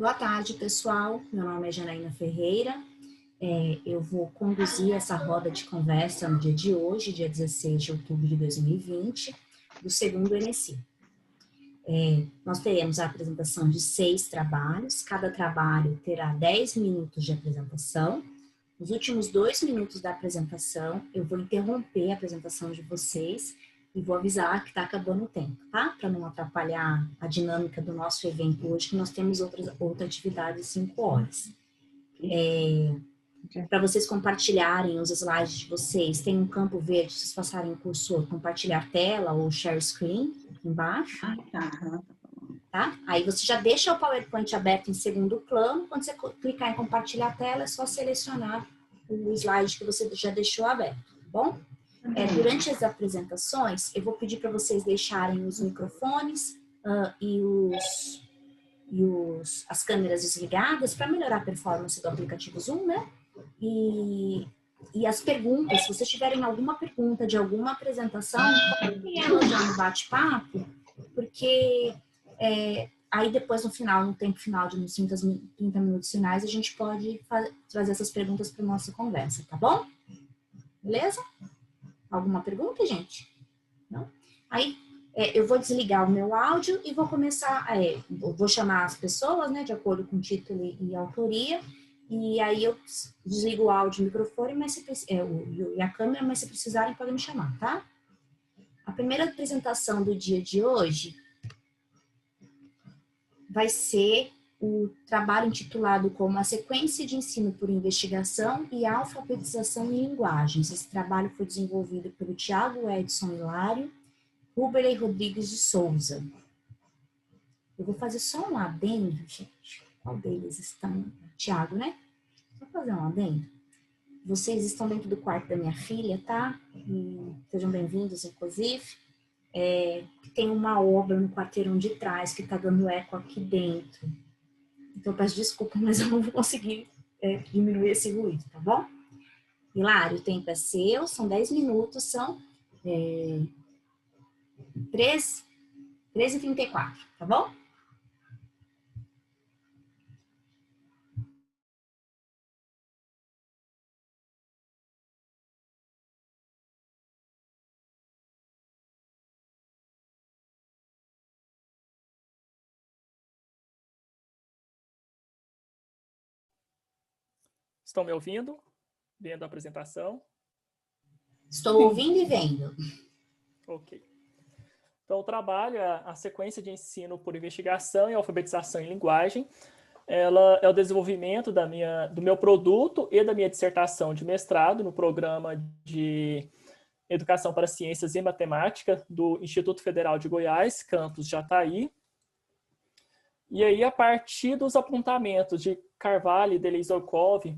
Boa tarde, pessoal. Meu nome é Janaína Ferreira. Eu vou conduzir essa roda de conversa no dia de hoje, dia 16 de outubro de 2020, do segundo NSI. Nós teremos a apresentação de 6 trabalhos. Cada trabalho terá 10 minutos de apresentação. Nos últimos 2 minutos da apresentação, eu vou interromper a apresentação de vocês e vou avisar que está acabando o tempo, tá? Para não atrapalhar a dinâmica do nosso evento hoje, que nós temos outra atividade às 5 horas. Para vocês compartilharem os slides de vocês, tem um campo verde, se vocês passarem o cursor, compartilhar tela ou share screen, aqui embaixo. Tá? Aí você já deixa o PowerPoint aberto em segundo plano, quando você clicar em compartilhar a tela, é só selecionar o slide que você já deixou aberto, tá bom? Durante as apresentações, eu vou pedir para vocês deixarem os microfones as câmeras desligadas para melhorar a performance do aplicativo Zoom, né? E as perguntas, se vocês tiverem alguma pergunta de alguma apresentação, podem ela já no bate-papo, porque aí depois no final, no tempo final de uns 30 minutos finais, a gente pode trazer essas perguntas para nossa conversa, tá bom? Beleza? Alguma pergunta, gente? Não? Aí eu vou desligar o meu áudio e vou começar, vou chamar as pessoas, né, de acordo com título e autoria, e aí eu desligo o áudio e o microfone e a câmera, mas se precisarem podem me chamar, tá? A primeira apresentação do dia de hoje vai ser o trabalho intitulado como A Sequência de Ensino por Investigação e Alfabetização em Linguagens. Esse trabalho foi desenvolvido pelo Tiago Edson Hilário, Ruberley Rodrigues de Souza. Eu vou fazer só um adendo, gente. Qual deles estão? Tiago, né? Vou fazer um adendo. Vocês estão dentro do quarto da minha filha, tá? E sejam bem-vindos, inclusive. Tem uma obra no quarteirão de trás que tá dando eco aqui dentro. Então, eu peço desculpa, mas eu não vou conseguir diminuir esse ruído, tá bom? Hilário, o tempo é seu, são 10 minutos, são 13h34, tá bom? Estão me ouvindo? Vendo a apresentação? Estou ouvindo e vendo. Ok. Então, o trabalho é a sequência de ensino por investigação e alfabetização em linguagem. Ela é o desenvolvimento do meu produto e da minha dissertação de mestrado no programa de Educação para Ciências e Matemática do Instituto Federal de Goiás, campus Jataí. E aí, a partir dos apontamentos de Carvalho e Delezorkov,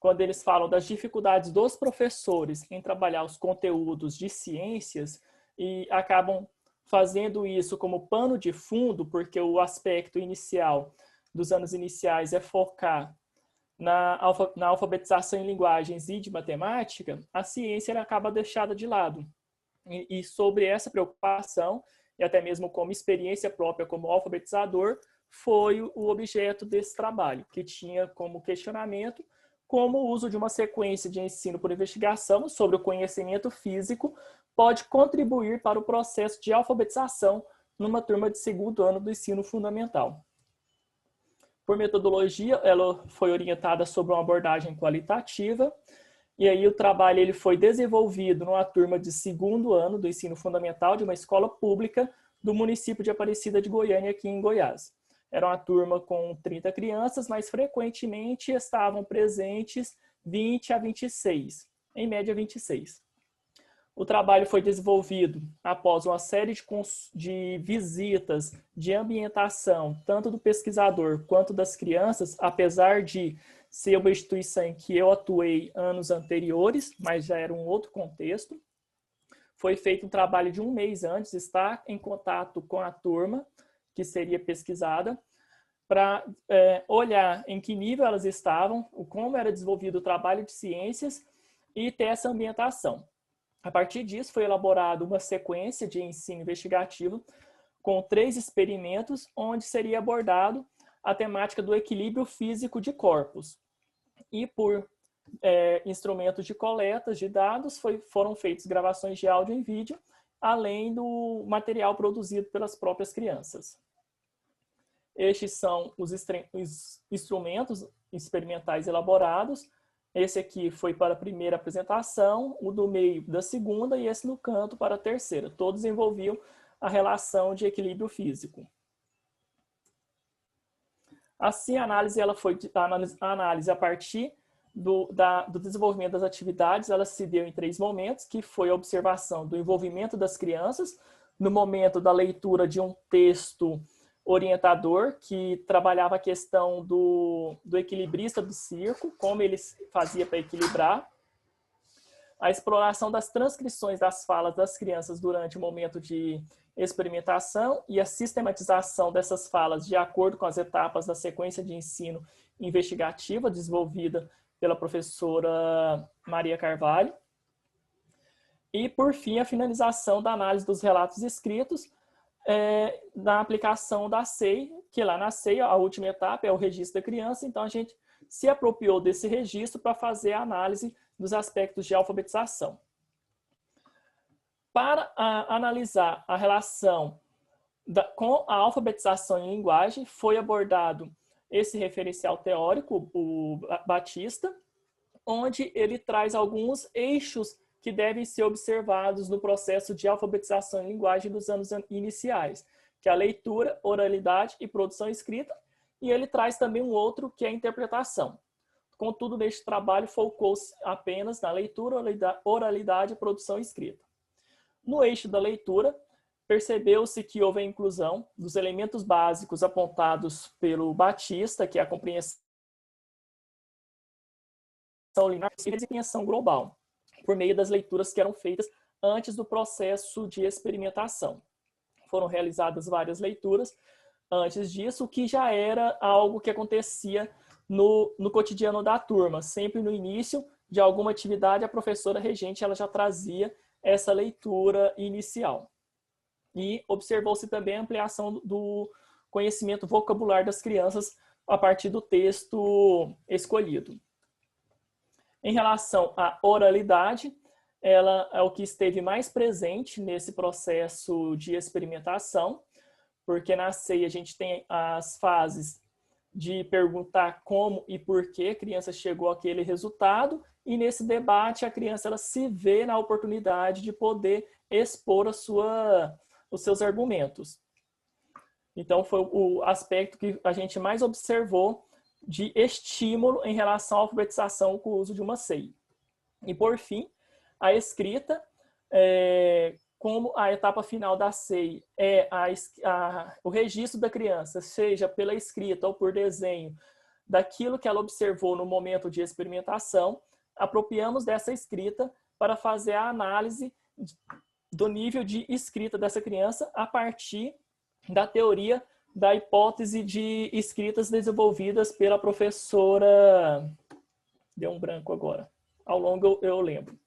quando eles falam das dificuldades dos professores em trabalhar os conteúdos de ciências e acabam fazendo isso como pano de fundo, porque o aspecto inicial dos anos iniciais é focar na alfabetização em linguagens e de matemática, a ciência ela acaba deixada de lado. E sobre essa preocupação, e até mesmo como experiência própria como alfabetizador, foi o objeto desse trabalho, que tinha como questionamento como o uso de uma sequência de ensino por investigação sobre o conhecimento físico pode contribuir para o processo de alfabetização numa turma de segundo ano do ensino fundamental. Por metodologia, ela foi orientada sobre uma abordagem qualitativa, e aí o trabalho ele foi desenvolvido numa turma de segundo ano do ensino fundamental de uma escola pública do município de Aparecida de Goiânia, aqui em Goiás. Era uma turma com 30 crianças, mas frequentemente estavam presentes 20 a 26, em média 26. O trabalho foi desenvolvido após uma série de visitas de ambientação, tanto do pesquisador quanto das crianças, apesar de ser uma instituição em que eu atuei anos anteriores, mas já era um outro contexto. Foi feito um trabalho de um mês antes, estar em contato com a turma, que seria pesquisada, para olhar em que nível elas estavam, como era desenvolvido o trabalho de ciências e ter essa ambientação. A partir disso, foi elaborada uma sequência de ensino investigativo com 3 experimentos, onde seria abordado a temática do equilíbrio físico de corpos. E por instrumentos de coleta de dados, foram feitas gravações de áudio e vídeo, além do material produzido pelas próprias crianças. Estes são os instrumentos experimentais elaborados. Esse aqui foi para a primeira apresentação, o do meio da segunda e esse no canto para a terceira. Todos envolviam a relação de equilíbrio físico. Assim, a análise a partir do desenvolvimento das atividades, ela se deu em 3 momentos, que foi a observação do envolvimento das crianças, no momento da leitura de um texto orientador, que trabalhava a questão do equilibrista do circo, como ele fazia para equilibrar, a exploração das transcrições das falas das crianças durante o momento de experimentação e a sistematização dessas falas de acordo com as etapas da sequência de ensino investigativa desenvolvida pela professora Maria Carvalho. E, por fim, a finalização da análise dos relatos escritos na aplicação da SEI, que lá na SEI a última etapa é o registro da criança, então a gente se apropriou desse registro para fazer a análise dos aspectos de alfabetização. Para analisar a relação com a alfabetização em linguagem, foi abordado esse referencial teórico, o Batista, onde ele traz alguns eixos que devem ser observados no processo de alfabetização em linguagem dos anos iniciais, que é a leitura, oralidade e produção escrita, e ele traz também um outro, que é a interpretação. Contudo, neste trabalho, focou-se apenas na leitura, oralidade e produção escrita. No eixo da leitura, percebeu-se que houve a inclusão dos elementos básicos apontados pelo Batista, que é a compreensão linear e a compreensão global, por meio das leituras que eram feitas antes do processo de experimentação. Foram realizadas várias leituras antes disso, o que já era algo que acontecia no cotidiano da turma. Sempre no início de alguma atividade, a professora regente ela já trazia essa leitura inicial. E observou-se também a ampliação do conhecimento vocabular das crianças a partir do texto escolhido. Em relação à oralidade, ela é o que esteve mais presente nesse processo de experimentação, porque na SEI a gente tem as fases de perguntar como e por que a criança chegou àquele resultado, e nesse debate a criança ela se vê na oportunidade de poder expor os seus argumentos. Então foi o aspecto que a gente mais observou de estímulo em relação à alfabetização com o uso de uma SEI. E por fim, a escrita, como a etapa final da SEI é o registro da criança, seja pela escrita ou por desenho, daquilo que ela observou no momento de experimentação, apropriamos dessa escrita para fazer a análise do nível de escrita dessa criança a partir da teoria da hipótese de escritas desenvolvidas pela professora... Deu um branco agora. Ao longo eu lembro.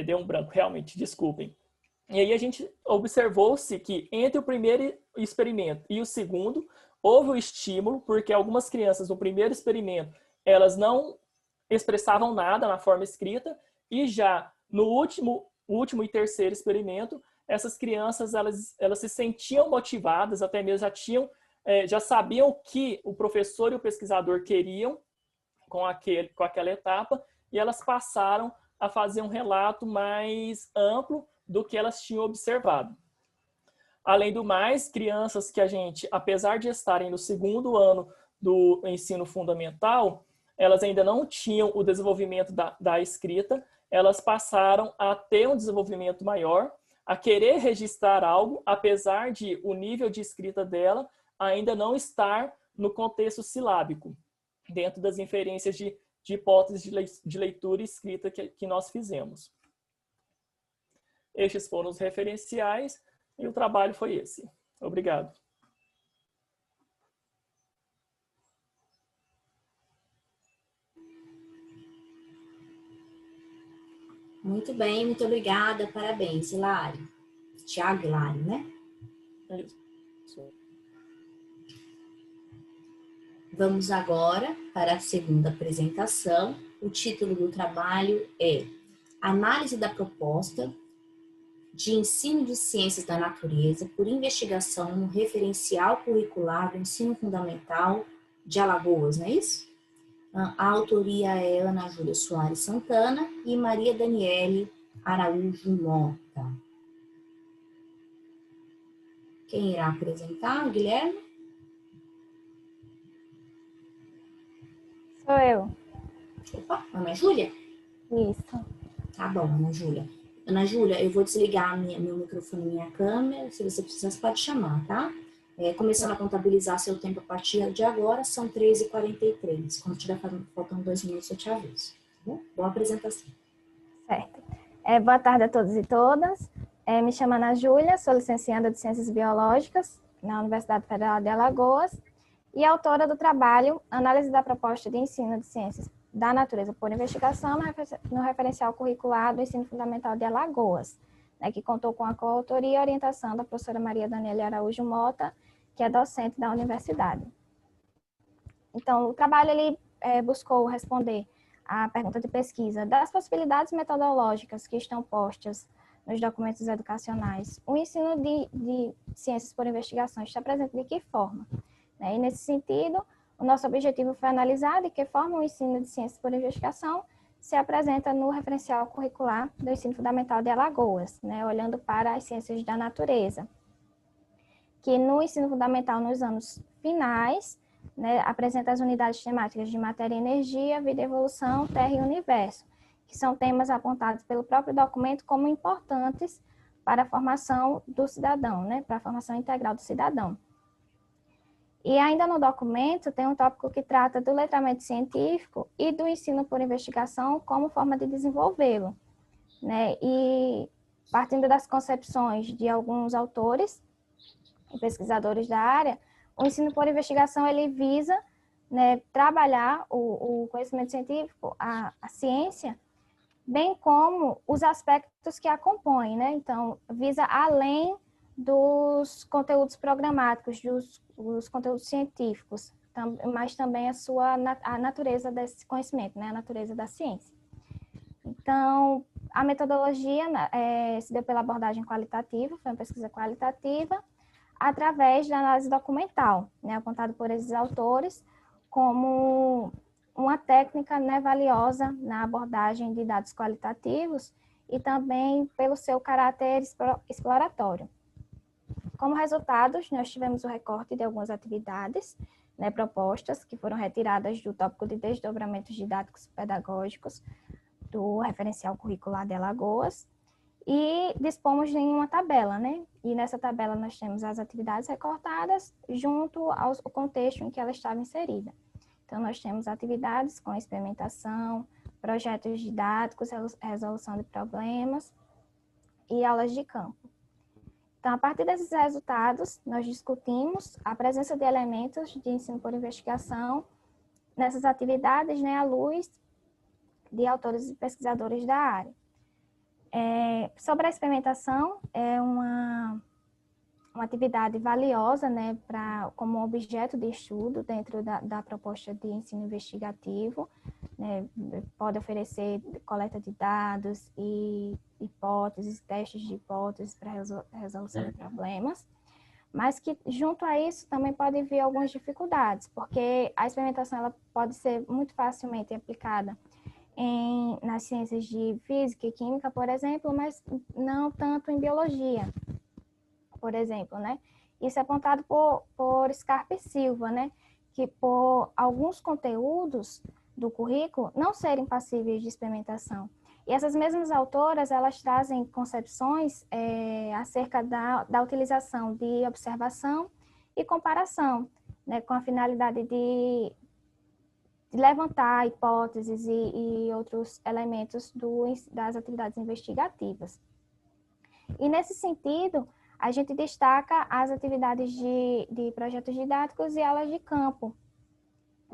Deu um branco, realmente, desculpem. E aí a gente observou-se que entre o primeiro experimento e o segundo, houve o estímulo, porque algumas crianças no primeiro experimento, elas não expressavam nada na forma escrita, e já no último e terceiro experimento, essas crianças elas se sentiam motivadas, até mesmo já sabiam o que o professor e o pesquisador queriam com aquela etapa, e elas passaram a fazer um relato mais amplo do que elas tinham observado. Além do mais, crianças que a gente, apesar de estarem no segundo ano do ensino fundamental, elas ainda não tinham o desenvolvimento da escrita, elas passaram a ter um desenvolvimento maior, a querer registrar algo, apesar de o nível de escrita dela ainda não estar no contexto silábico, dentro das inferências de hipóteses de leitura e escrita que nós fizemos. Estes foram os referenciais e o trabalho foi esse. Obrigado. Muito bem, muito obrigada, parabéns, Hilário. Tiago Hilário, né? Isso. Vamos agora para a segunda apresentação. O título do trabalho é Análise da proposta de ensino de ciências da natureza por investigação no referencial curricular do ensino fundamental de Alagoas, não é isso? A autoria é Ana Júlia Soares Santana e Maria Daniele Araújo Mota. Quem irá apresentar, Guilherme? Sou eu. Opa, Ana Júlia? Isso. Tá bom, Ana Júlia. Ana Júlia, eu vou desligar meu microfone e minha câmera. Se você precisar, você pode chamar, tá? Começando a contabilizar seu tempo a partir de agora, são 13h43. Quando estiver faltando 2 minutos, eu te aviso. Tá bom? Boa apresentação. Certo. Boa tarde a todos e todas. Me chamo Ana Júlia, sou licenciada de Ciências Biológicas na Universidade Federal de Alagoas e autora do trabalho Análise da Proposta de Ensino de Ciências da Natureza por Investigação no referencial curricular do Ensino Fundamental de Alagoas, né, que contou com a coautoria e orientação da professora Maria Daniele Araújo Mota, que é docente da universidade. Então, o trabalho ele buscou responder à pergunta de pesquisa das possibilidades metodológicas que estão postas nos documentos educacionais. O ensino de ciências por investigação está presente de que forma? E, nesse sentido, o nosso objetivo foi analisar de que forma o ensino de ciências por investigação se apresenta no referencial curricular do ensino fundamental de Alagoas, né, olhando para as ciências da natureza, que no ensino fundamental, nos anos finais, né, apresenta as unidades temáticas de matéria e energia, vida e evolução, terra e universo, que são temas apontados pelo próprio documento como importantes para a formação do cidadão, né, para a formação integral do cidadão. E ainda no documento tem um tópico que trata do letramento científico e do ensino por investigação como forma de desenvolvê-lo, né? E partindo das concepções de alguns autores e pesquisadores da área, o ensino por investigação ele visa, né, trabalhar o conhecimento científico, a ciência, bem como os aspectos que a compõem, né? Então, visa além dos conteúdos programáticos, dos conteúdos científicos, mas também a natureza desse conhecimento, né? A natureza da ciência. Então, a metodologia se deu pela abordagem qualitativa, foi uma pesquisa qualitativa, através da análise documental, né? Apontado por esses autores como uma técnica, né, valiosa na abordagem de dados qualitativos e também pelo seu caráter exploratório. Como resultados, nós tivemos o recorte de algumas atividades, né, propostas, que foram retiradas do tópico de desdobramentos didáticos pedagógicos do referencial curricular de Alagoas, e dispomos de uma tabela, né? E nessa tabela nós temos as atividades recortadas junto ao contexto em que ela estava inserida. Então, nós temos atividades com experimentação, projetos didáticos, resolução de problemas e aulas de campo. Então, a partir desses resultados, nós discutimos a presença de elementos de ensino por investigação nessas atividades, né, à luz de autores e pesquisadores da área. Sobre a experimentação, é uma atividade valiosa, né, como objeto de estudo dentro da proposta de ensino investigativo, né, pode oferecer coleta de dados e hipóteses, testes de hipóteses para resolução de problemas, mas que junto a isso também pode vir algumas dificuldades, porque a experimentação ela pode ser muito facilmente aplicada nas ciências de física e química, por exemplo, mas não tanto em biologia, por exemplo, né? Isso é apontado por Scarpa e Silva, né? Que por alguns conteúdos do currículo não serem passíveis de experimentação. E essas mesmas autoras, elas trazem concepções acerca da utilização de observação e comparação, né? Com a finalidade de levantar hipóteses e outros elementos das atividades investigativas. E nesse sentido, a gente destaca as atividades de projetos didáticos e aulas de campo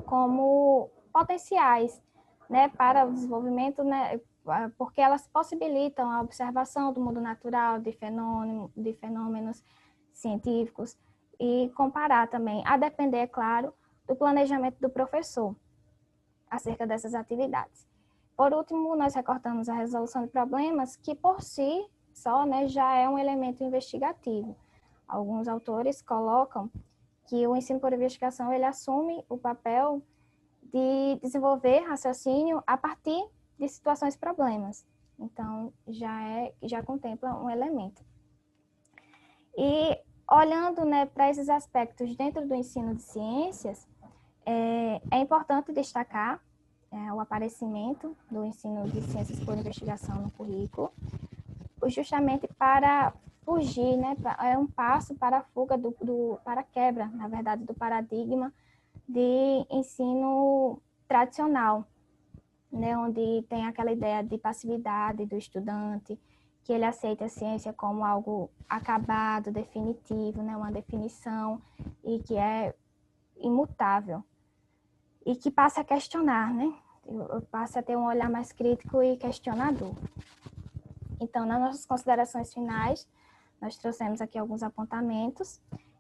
como potenciais, né, para o desenvolvimento, né, porque elas possibilitam a observação do mundo natural, de fenômenos científicos e comparar também, a depender, é claro, do planejamento do professor acerca dessas atividades. Por último, nós recortamos a resolução de problemas, que por si só, né, já é um elemento investigativo. Alguns autores colocam que o ensino por investigação ele assume o papel de desenvolver raciocínio a partir de situações problemas. Então, já contempla um elemento. E olhando, né, para esses aspectos dentro do ensino de ciências, é importante destacar o aparecimento do ensino de ciências por investigação no currículo, justamente para fugir, né, é um passo para a fuga para a quebra, na verdade, do paradigma de ensino tradicional, né, onde tem aquela ideia de passividade do estudante, que ele aceita a ciência como algo acabado, definitivo, né, uma definição, e que é imutável, e que passa a questionar, né, passa a ter um olhar mais crítico e questionador. Então, nas nossas considerações finais, nós trouxemos aqui alguns apontamentos,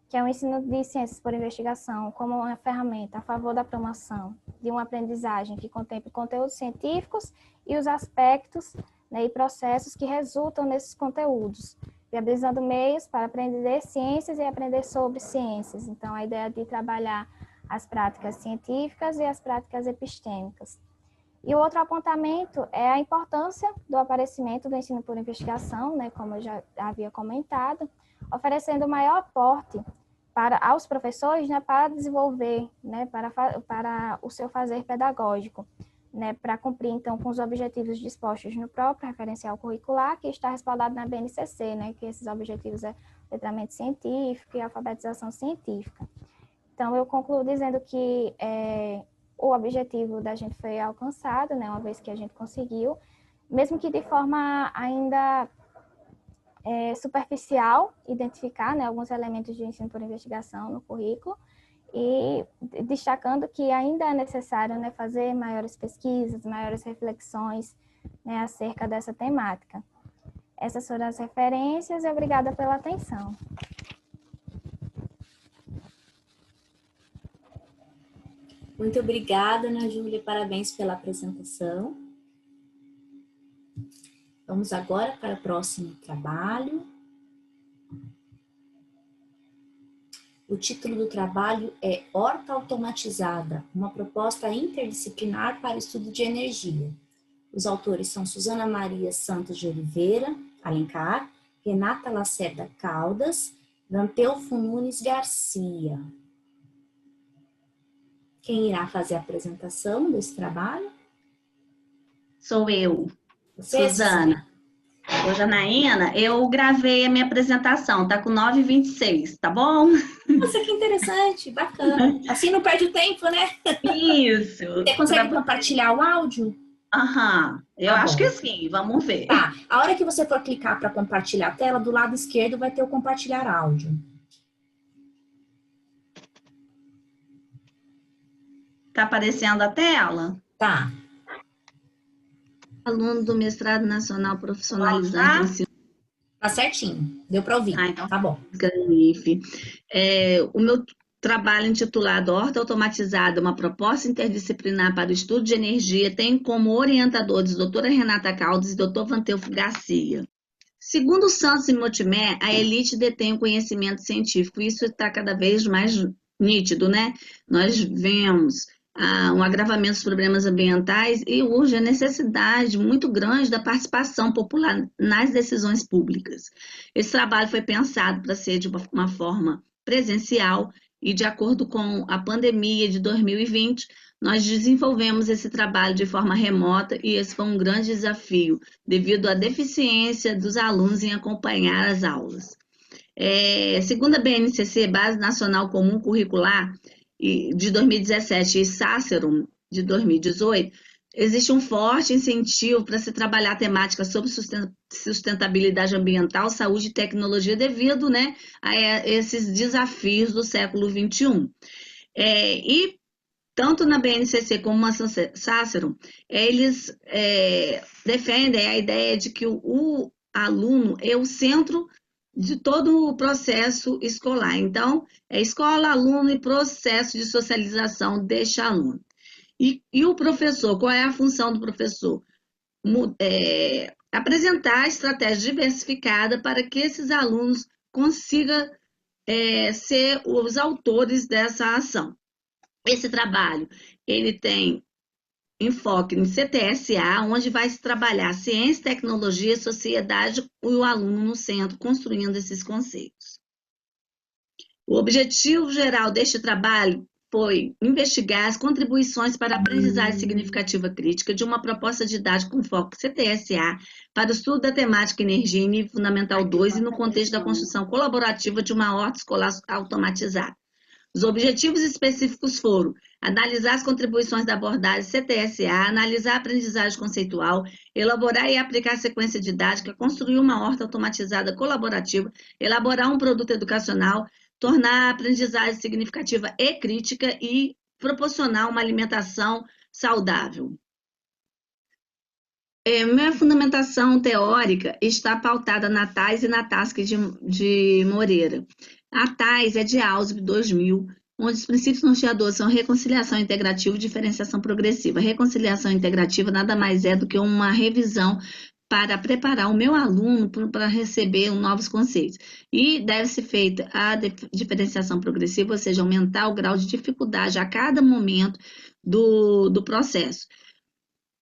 que é o ensino de ciências por investigação como uma ferramenta a favor da promoção de uma aprendizagem que contemple conteúdos científicos e os aspectos, né, e processos que resultam nesses conteúdos, viabilizando meios para aprender ciências e aprender sobre ciências. Então, a ideia de trabalhar as práticas científicas e as práticas epistêmicas. E o outro apontamento é a importância do aparecimento do ensino por investigação, né, como eu já havia comentado, oferecendo maior aporte aos professores, né, para desenvolver, né, para o seu fazer pedagógico, né, para cumprir, então, com os objetivos dispostos no próprio referencial curricular, que está respaldado na BNCC, né, que esses objetivos é letramento científico e alfabetização científica. Então, eu concluo dizendo que o objetivo da gente foi alcançado, né, uma vez que a gente conseguiu, mesmo que de forma ainda superficial, identificar, né, alguns elementos de ensino por investigação no currículo, e destacando que ainda é necessário, né, fazer maiores pesquisas, maiores reflexões, né, acerca dessa temática. Essas foram as referências e obrigada pela atenção. Muito obrigada, Ana Júlia, parabéns pela apresentação. Vamos agora para o próximo trabalho. O título do trabalho é Horta Automatizada, uma proposta interdisciplinar para estudo de energia. Os autores são Suzana Maria Santos de Oliveira, Alencar, Renata Lacerda Caldas, Danteufo Nunes Garcia. Quem irá fazer a apresentação desse trabalho? Sou eu, Você, Suzana. Ô, Janaína, eu gravei a minha apresentação, tá com 9h26, tá bom? Nossa, que interessante, bacana. Assim não perde o tempo, né? Isso. Você consegue compartilhar o áudio? Aham, eu Tá acho bom. que sim, vamos ver. Tá, a hora que você for clicar para compartilhar a tela, do lado esquerdo vai ter o compartilhar áudio. Tá aparecendo a tela? Tá. Aluno do Mestrado Nacional Profissionalizante em Ensino. Tá certinho, deu para ouvir. Então, Tá bom. O meu trabalho intitulado Horta Automatizada, uma proposta interdisciplinar para o estudo de energia, tem como orientadores doutora Renata Caldas e doutor Vanteufo Garcia. Segundo Santos e Motimer, a elite detém o conhecimento científico, e isso está cada vez mais nítido, né? Nós vemos um agravamento dos problemas ambientais e urge a necessidade muito grande da participação popular nas decisões públicas. Esse trabalho foi pensado para ser de uma forma presencial e, de acordo com a pandemia de 2020, nós desenvolvemos esse trabalho de forma remota e esse foi um grande desafio, devido à deficiência dos alunos em acompanhar as aulas. Segundo a BNCC, Base Nacional Comum Curricular, de 2017 e Sácero, de 2018, existe um forte incentivo para se trabalhar a temática sobre sustentabilidade ambiental, saúde e tecnologia devido, né, a esses desafios do século XXI. E tanto na BNCC como na Sácero, eles defendem a ideia de que o aluno é o centro de todo o processo escolar. Então, é escola, aluno e processo de socialização deste aluno. E o professor, qual é a função do professor? Apresentar a estratégia diversificada para que esses alunos consigam ser os autores dessa ação. Esse trabalho, ele tem enfoque em CTSA, onde vai se trabalhar ciência, tecnologia, sociedade e o aluno no centro, construindo esses conceitos. O objetivo geral deste trabalho foi investigar as contribuições para a aprendizagem significativa crítica de uma proposta didática com foco CTSA para o estudo da temática energia em nível fundamental 2 e no contexto da construção colaborativa de uma horta escolar automatizada. Os objetivos específicos foram analisar as contribuições da abordagem CTSA, analisar a aprendizagem conceitual, elaborar e aplicar a sequência didática, construir uma horta automatizada colaborativa, elaborar um produto educacional, tornar a aprendizagem significativa e crítica e proporcionar uma alimentação saudável. Minha fundamentação teórica está pautada na TAIS e na TASC de Moreira. A TAIS é de AUSP 2000, onde os princípios norteadores são reconciliação integrativa e diferenciação progressiva. Reconciliação integrativa nada mais é do que uma revisão para preparar o meu aluno para receber novos conceitos. E deve ser feita a diferenciação progressiva, ou seja, aumentar o grau de dificuldade a cada momento do processo.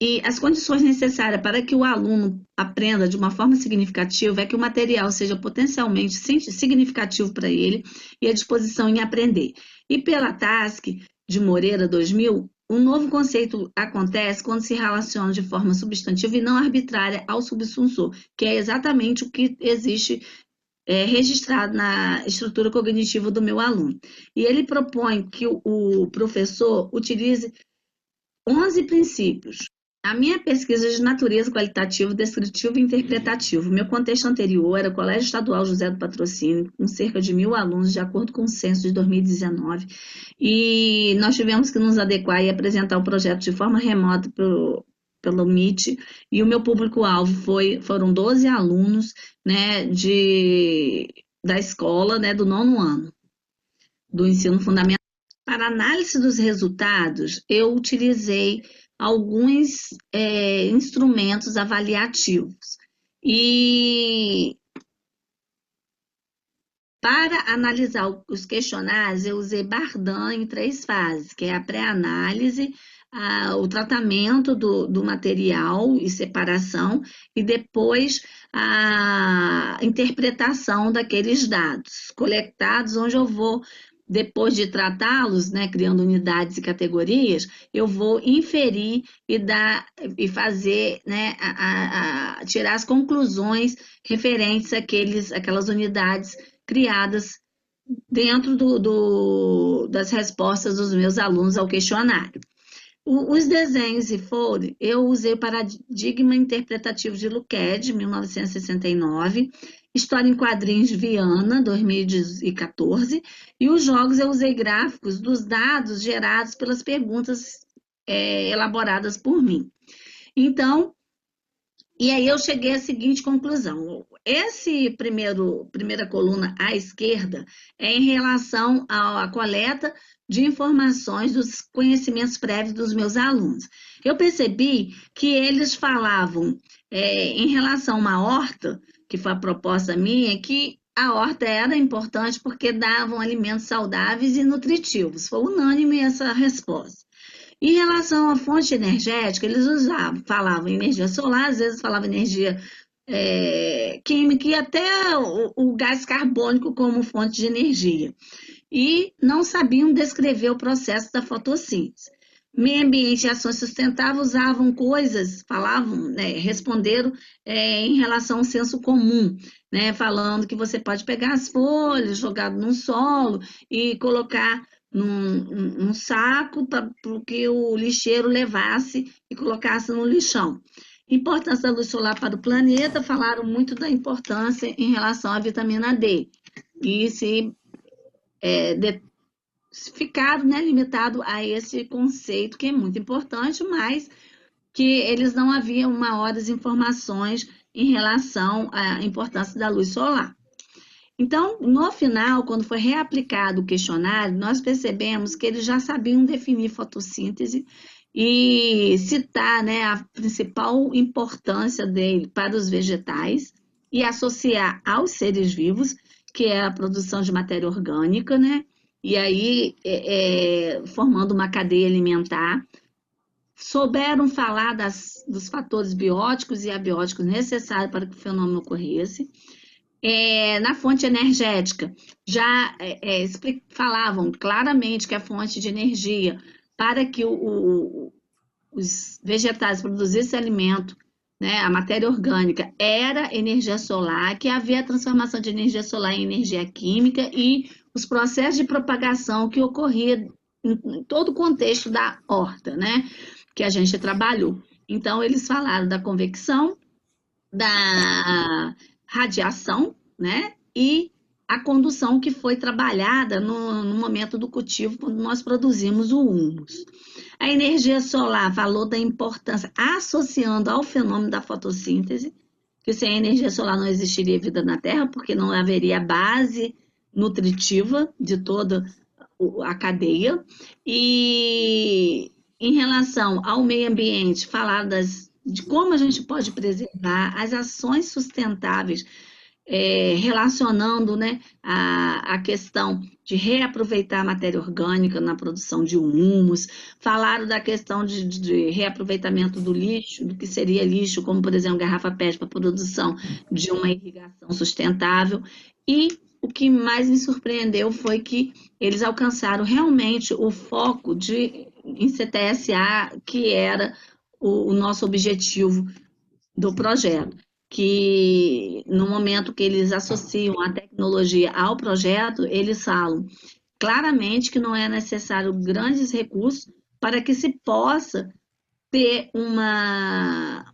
E as condições necessárias para que o aluno aprenda de uma forma significativa é que o material seja potencialmente significativo para ele e a disposição em aprender. E pela TASC de Moreira 2000, um novo conceito acontece quando se relaciona de forma substantiva e não arbitrária ao subsunsor, que é exatamente o que existe registrado na estrutura cognitiva do meu aluno. E ele propõe que o professor utilize 11 princípios. A minha pesquisa é de natureza qualitativo, descritivo e interpretativo. Meu contexto anterior era o Colégio Estadual José do Patrocínio, com cerca de 1.000 alunos, de acordo com o censo de 2019. E nós tivemos que nos adequar e apresentar o projeto de forma remota pelo Meet. E o meu público-alvo foram 12 alunos, né, da escola, né, do 9º ano, do ensino fundamental. Para análise dos resultados, eu utilizei alguns instrumentos avaliativos. E para analisar os questionários, eu usei Bardan em 3 fases, que é a pré-análise, o tratamento do material e separação, e depois a interpretação daqueles dados coletados, onde eu vou, depois de tratá-los, né, criando unidades e categorias, eu vou inferir e fazer, né, tirar as conclusões referentes àquelas unidades criadas dentro das respostas dos meus alunos ao questionário. Os desenhos e folder, eu usei o Paradigma Interpretativo de Luquet, 1969, História em Quadrinhos de Viana, 2014, e os jogos eu usei gráficos dos dados gerados pelas perguntas elaboradas por mim. Então, e aí eu cheguei à seguinte conclusão. Primeira coluna à esquerda é em relação à coleta de informações dos conhecimentos prévios dos meus alunos. Eu percebi que eles falavam em relação a uma horta, que foi a proposta minha, que a horta era importante porque davam alimentos saudáveis e nutritivos. Foi unânime essa resposta. Em relação à fonte energética, eles falavam energia solar, às vezes falavam energia química e até o gás carbônico como fonte de energia. E não sabiam descrever o processo da fotossíntese. Meio ambiente e ações sustentáveis usavam coisas, falavam, responderam em relação ao senso comum, né, falando que você pode pegar as folhas, jogar no solo e colocar num saco para que o lixeiro levasse e colocasse no lixão. Importância da luz solar para o planeta, falaram muito da importância em relação à vitamina D. E ficaram, né, limitado a esse conceito, que é muito importante, mas que eles não haviam maiores informações em relação à importância da luz solar. Então, no final, quando foi reaplicado o questionário, nós percebemos que eles já sabiam definir fotossíntese e citar, né, a principal importância dele para os vegetais e associar aos seres vivos, que é a produção de matéria orgânica, né? E aí, formando uma cadeia alimentar. Souberam falar dos fatores bióticos e abióticos necessários para que o fenômeno ocorresse. Na fonte energética, já falavam claramente que a fonte de energia para que os vegetais produzissem alimento, né, a matéria orgânica, era energia solar, que havia a transformação de energia solar em energia química e os processos de propagação que ocorria em todo o contexto da horta, né, que a gente trabalhou. Então, eles falaram da convecção, da radiação, né, e a condução que foi trabalhada no momento do cultivo, quando nós produzimos o humus. A energia solar falou da importância, associando ao fenômeno da fotossíntese, que sem a energia solar não existiria vida na Terra, porque não haveria base nutritiva de toda a cadeia. E em relação ao meio ambiente, falar de como a gente pode preservar as ações sustentáveis, relacionando, né, a questão de reaproveitar a matéria orgânica na produção de humus, falaram da questão de reaproveitamento do lixo, do que seria lixo, como, por exemplo, garrafa PET para a produção de uma irrigação sustentável. E o que mais me surpreendeu foi que eles alcançaram realmente o foco em CTSA, que era o nosso objetivo do projeto, que no momento que eles associam a tecnologia ao projeto, eles falam claramente que não é necessário grandes recursos para que se possa ter uma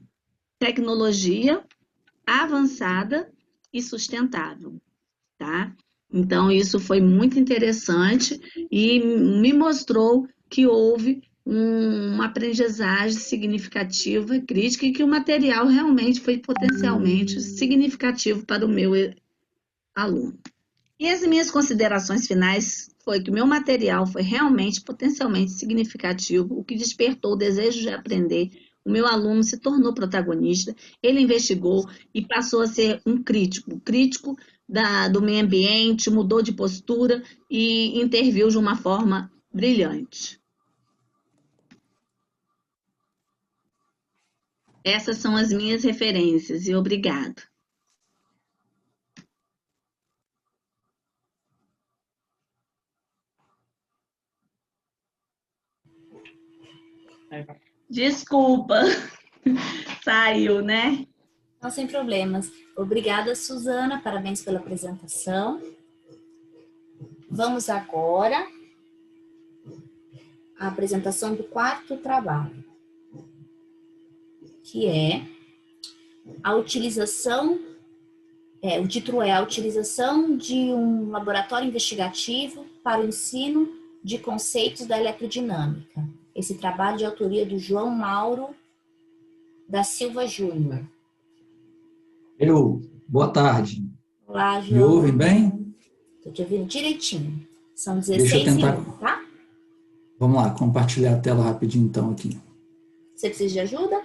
tecnologia avançada e sustentável, tá? Então, isso foi muito interessante e me mostrou que houve uma aprendizagem significativa, crítica, e que o material realmente foi potencialmente significativo para o meu aluno. E as minhas considerações finais foi que o meu material foi realmente potencialmente significativo, o que despertou o desejo de aprender. O meu aluno se tornou protagonista, ele investigou e passou a ser um crítico do meio ambiente, mudou de postura e interviu de uma forma brilhante. Essas são as minhas referências e obrigado. Desculpa, saiu, né? Não, sem problemas. Obrigada, Suzana. Parabéns pela apresentação. Vamos agora à apresentação do quarto trabalho, que é a utilização, o título é a utilização de um laboratório investigativo para o ensino de conceitos da eletrodinâmica. Esse trabalho de autoria do João Mauro da Silva Júnior. Boa tarde. Olá, João. Me ouvem bem? Estou te ouvindo direitinho. São 16 Deixa eu tentar... minutos, tá? Vamos lá, compartilhar a tela rapidinho então aqui. Você precisa de ajuda?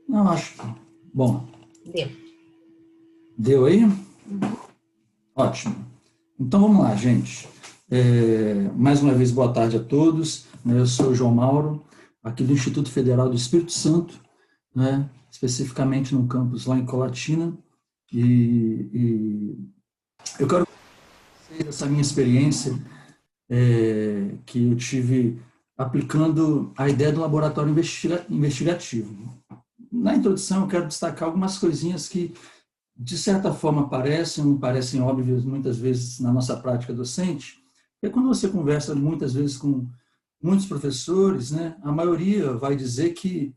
Não, acho. Bom. Deu. Deu aí? Uhum. Ótimo. Então vamos lá, gente. Mais uma vez, boa tarde a todos. Eu sou o João Mauro, aqui do Instituto Federal do Espírito Santo, né? Especificamente no campus lá em Colatina. E eu quero dizer essa minha experiência que eu tive aplicando a ideia do laboratório investigativo. Na introdução, eu quero destacar algumas coisinhas que, de certa forma, parecem óbvias muitas vezes na nossa prática docente, porque quando você conversa muitas vezes com muitos professores, né, a maioria vai dizer que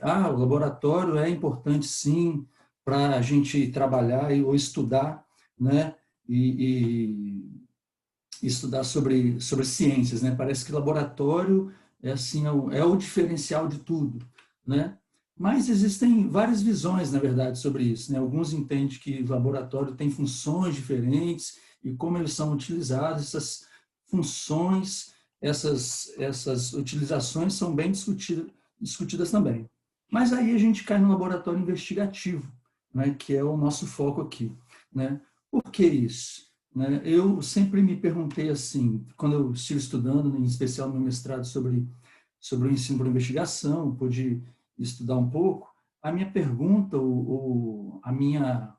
o laboratório é importante sim para a gente trabalhar ou estudar, né, e estudar sobre ciências, né? Parece que laboratório é assim, é o diferencial de tudo, né? Mas existem várias visões, na verdade, sobre isso, né? Alguns entendem que o laboratório tem funções diferentes e como eles são utilizados, essas funções, essas utilizações são bem discutidas também. Mas aí a gente cai no laboratório investigativo, né? Que é o nosso foco aqui, né? Por que isso? Né? Eu sempre me perguntei assim, quando eu estive estudando, em especial no meu mestrado sobre o ensino por investigação, pude estudar um pouco, a minha pergunta, a minha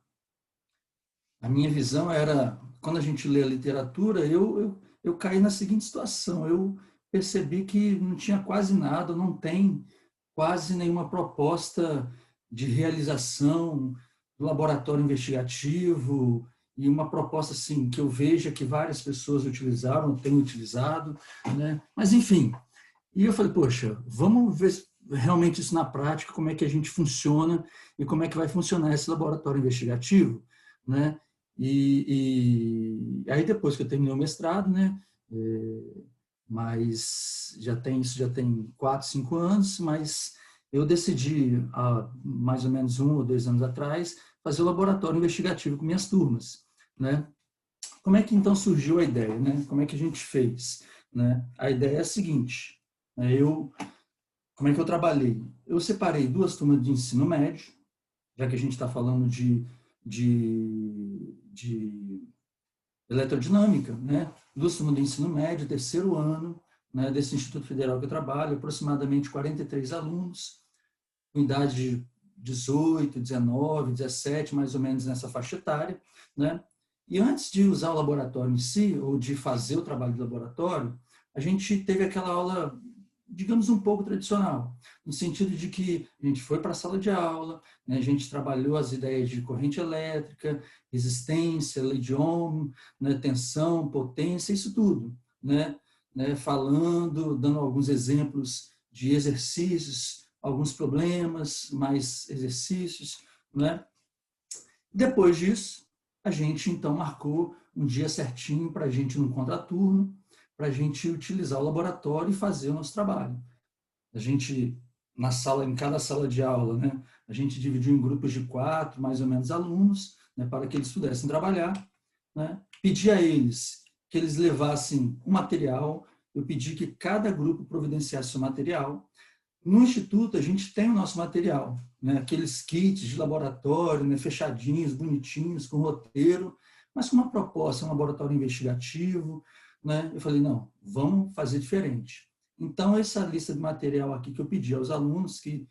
visão era, quando a gente lê a literatura, eu caí na seguinte situação, eu percebi que não tinha quase nada, não tem quase nenhuma proposta de realização do laboratório investigativo e uma proposta assim que eu veja que várias pessoas utilizaram, têm utilizado, né? Mas enfim, e eu falei, poxa, vamos ver realmente isso na prática, como é que a gente funciona e como é que vai funcionar esse laboratório investigativo, né? E aí depois que eu terminei o mestrado, né? Mas isso já tem 4, 5 anos, mas eu decidi, há mais ou menos 1 ou 2 anos atrás, fazer o laboratório investigativo com minhas turmas, né? Como é que então surgiu a ideia, né? Como é que a gente fez, né? A ideia é a seguinte, como é que eu trabalhei? Eu separei 2 turmas de ensino médio, já que a gente está falando de eletrodinâmica, né? 2 turmas de ensino médio, 3º ano, né, desse Instituto Federal que eu trabalho, aproximadamente 43 alunos, com idade de 18, 19, 17, mais ou menos nessa faixa etária, né? E antes de usar o laboratório em si, ou de fazer o trabalho de laboratório, a gente teve aquela aula, digamos, um pouco tradicional, no sentido de que a gente foi para a sala de aula, né, a gente trabalhou as ideias de corrente elétrica, resistência, lei de Ohm, né, tensão, potência, isso tudo, né, falando, dando alguns exemplos de exercícios, alguns problemas, mais exercícios, né. Depois disso, a gente então marcou um dia certinho para a gente no contraturno, para a gente utilizar o laboratório e fazer o nosso trabalho. A gente, em cada sala de aula, né, a gente dividiu em grupos de 4, mais ou menos, alunos, né, para que eles pudessem trabalhar, né. Pedi a eles que eles levassem o material, eu pedi que cada grupo providenciasse o material. No Instituto, a gente tem o nosso material, né, aqueles kits de laboratório, né, fechadinhos, bonitinhos, com roteiro, mas com uma proposta, um laboratório investigativo, né? Eu falei, não, vamos fazer diferente. Então, essa lista de material aqui que eu pedi aos alunos que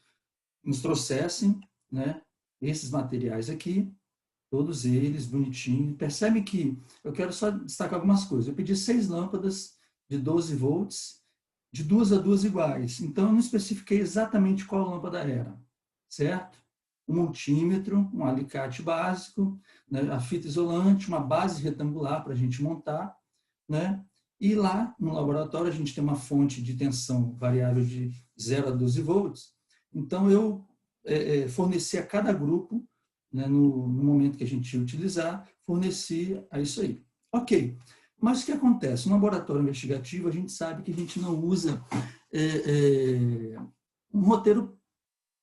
nos trouxessem, né, esses materiais aqui, todos eles bonitinhos. Percebe que eu quero só destacar algumas coisas. Eu pedi 6 lâmpadas de 12 volts, de 2 a 2 iguais. Então, eu não especifiquei exatamente qual lâmpada era, certo? Um multímetro, um alicate básico, né, a fita isolante, uma base retangular para a gente montar, né? E lá no laboratório a gente tem uma fonte de tensão variável de 0 a 12 volts. Então, eu forneci a cada grupo, né, no momento que a gente ia utilizar, forneci a isso aí. Ok. Mas o que acontece? No laboratório investigativo, a gente sabe que a gente não usa um roteiro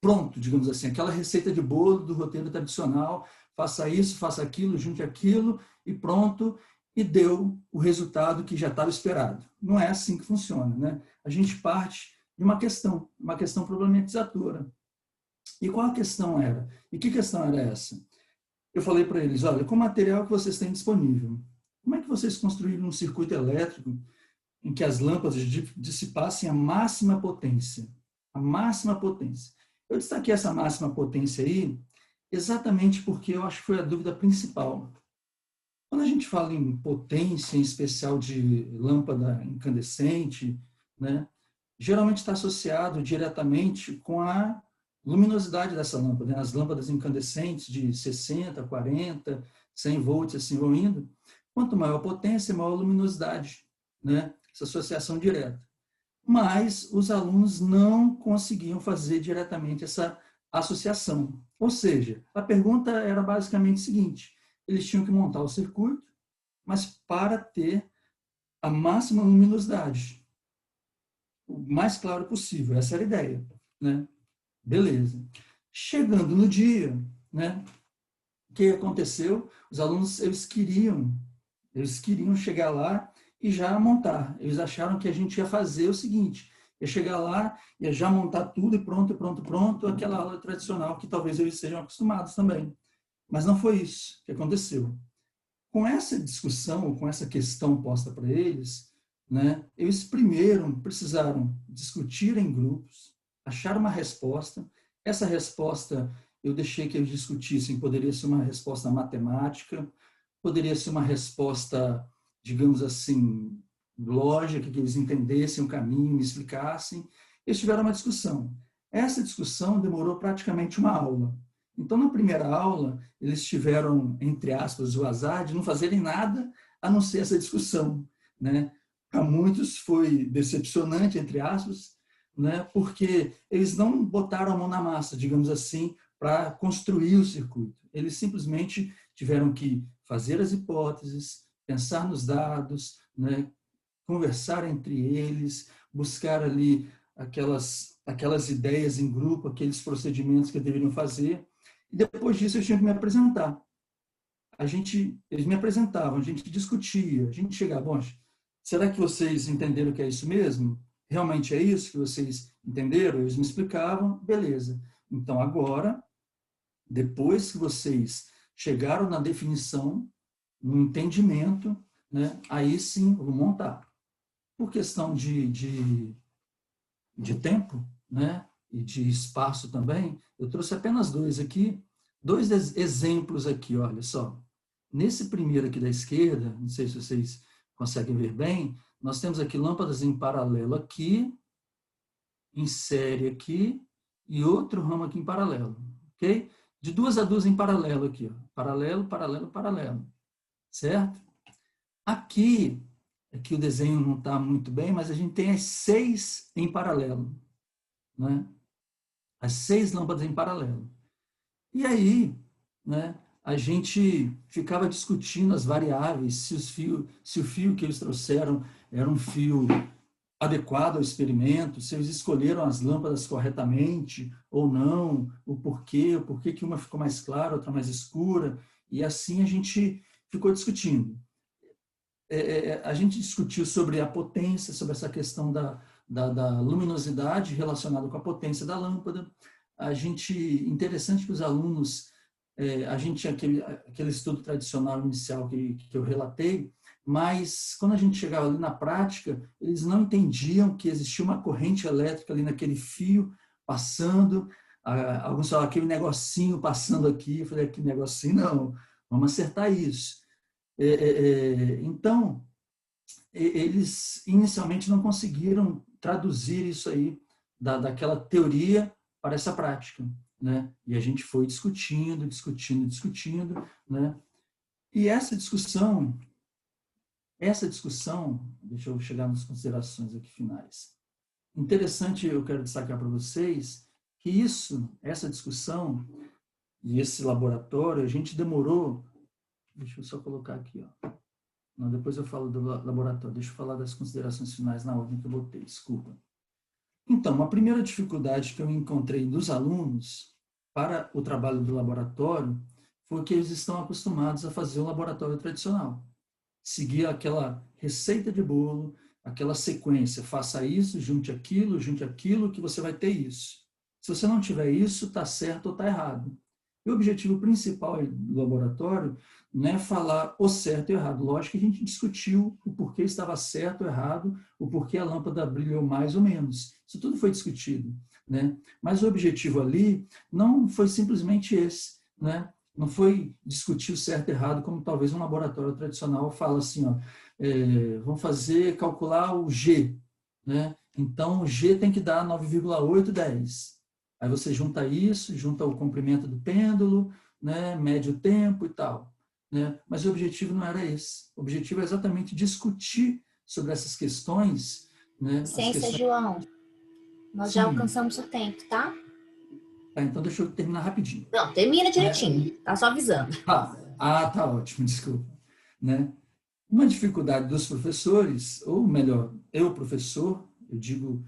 pronto, digamos assim, aquela receita de bolo do roteiro tradicional, faça isso, faça aquilo, junte aquilo e pronto, e deu o resultado que já estava esperado. Não é assim que funciona, né? A gente parte de uma questão problematizadora. E qual a questão era? E que questão era essa? Eu falei para eles, olha, com o material que vocês têm disponível, como é que vocês construíram um circuito elétrico em que as lâmpadas dissipassem a máxima potência? A máxima potência. Eu destaquei essa máxima potência aí exatamente porque eu acho que foi a dúvida principal. Quando a gente fala em potência, em especial de lâmpada incandescente, né, geralmente está associado diretamente com a luminosidade dessa lâmpada, né? As lâmpadas incandescentes de 60, 40, 100 volts, assim vão indo. Quanto maior a potência, maior a luminosidade, né? Essa associação direta. Mas os alunos não conseguiam fazer diretamente essa associação. Ou seja, a pergunta era basicamente a seguinte: eles tinham que montar o circuito, mas para ter a máxima luminosidade, o mais claro possível. Essa era a ideia, né? Beleza. Chegando no dia, né? O que aconteceu? Os alunos, eles queriam chegar lá e já montar. Eles acharam que a gente ia fazer o seguinte, ia chegar lá, ia já montar tudo e pronto, aquela aula tradicional que talvez eles sejam acostumados também. Mas não foi isso que aconteceu. Com essa discussão, com essa questão posta para eles, né, eles primeiro precisaram discutir em grupos, achar uma resposta. Essa resposta eu deixei que eles discutissem, poderia ser uma resposta matemática, poderia ser uma resposta, digamos assim, lógica, que eles entendessem o caminho, me explicassem. Eles tiveram uma discussão. Essa discussão demorou praticamente uma aula. Então, na primeira aula, eles tiveram, entre aspas, o azar de não fazerem nada a não ser essa discussão, né? Para muitos foi decepcionante, entre aspas, né? Porque eles não botaram a mão na massa, digamos assim, para construir o circuito. Eles simplesmente tiveram que fazer as hipóteses, pensar nos dados, né? Conversar entre eles, buscar ali aquelas ideias em grupo, aqueles procedimentos que deveriam fazer. E depois disso, eu tinha que me apresentar. Eles me apresentavam, a gente discutia, a gente chegava, bom, será que vocês entenderam que é isso mesmo? Realmente é isso que vocês entenderam? Eles me explicavam, beleza. Então, agora, depois que vocês chegaram na definição, no entendimento, né, aí sim, eu vou montar. Por questão de tempo, né, e de espaço também, eu trouxe apenas dois exemplos aqui, olha só. Nesse primeiro aqui da esquerda, não sei se vocês conseguem ver bem, nós temos aqui lâmpadas em paralelo aqui, em série aqui, e outro ramo aqui em paralelo, ok? De 2 a 2 em paralelo aqui, ó. Paralelo, paralelo, paralelo, certo? Aqui o desenho não está muito bem, mas a gente tem as 6 em paralelo, né? As 6 lâmpadas em paralelo. E aí, né, a gente ficava discutindo as variáveis, se o fio que eles trouxeram era um fio adequado ao experimento, se eles escolheram as lâmpadas corretamente ou não, o porquê que uma ficou mais clara, outra mais escura, e assim a gente ficou discutindo. A gente discutiu sobre a potência, sobre essa questão da luminosidade relacionada com a potência da lâmpada. Interessante que os alunos, a gente tinha aquele estudo tradicional inicial que eu relatei, mas quando a gente chegava ali na prática, eles não entendiam que existia uma corrente elétrica ali naquele fio passando, alguns falavam, aquele negocinho passando aqui, eu falei, que negocinho não, vamos acertar isso. Então, eles inicialmente não conseguiram traduzir isso aí daquela teoria para essa prática, né? E a gente foi discutindo, né? E essa discussão, deixa eu chegar nas considerações aqui finais. Interessante, eu quero destacar para vocês que essa discussão e esse laboratório, a gente demorou. Deixa eu só colocar aqui, ó. Não, depois eu falo do laboratório. Deixa eu falar das considerações finais na ordem que eu botei, desculpa. Então, a primeira dificuldade que eu encontrei dos alunos para o trabalho do laboratório foi que eles estão acostumados a fazer o laboratório tradicional. Seguir aquela receita de bolo, aquela sequência. Faça isso, junte aquilo, que você vai ter isso. Se você não tiver isso, está certo ou está errado. E o objetivo principal do laboratório não é falar o certo e o errado. Lógico que a gente discutiu o porquê estava certo ou errado, o porquê a lâmpada brilhou mais ou menos. Isso tudo foi discutido, né? Mas o objetivo ali não foi simplesmente esse, né? Não foi discutir o certo e errado, como talvez um laboratório tradicional fala assim, ó, vamos calcular o G, né? Então, o G tem que dar 9,810. Aí você junta isso, junta o comprimento do pêndulo, né, mede o tempo e tal. Né? Mas o objetivo não era esse. O objetivo é exatamente discutir sobre essas questões. Né, Licença, João. Nós já alcançamos o tempo, tá? Então deixa eu terminar rapidinho. Não, termina direitinho. Tá só avisando. Tá ótimo, desculpa. Né? Uma dificuldade dos professores, ou melhor, eu professor, eu digo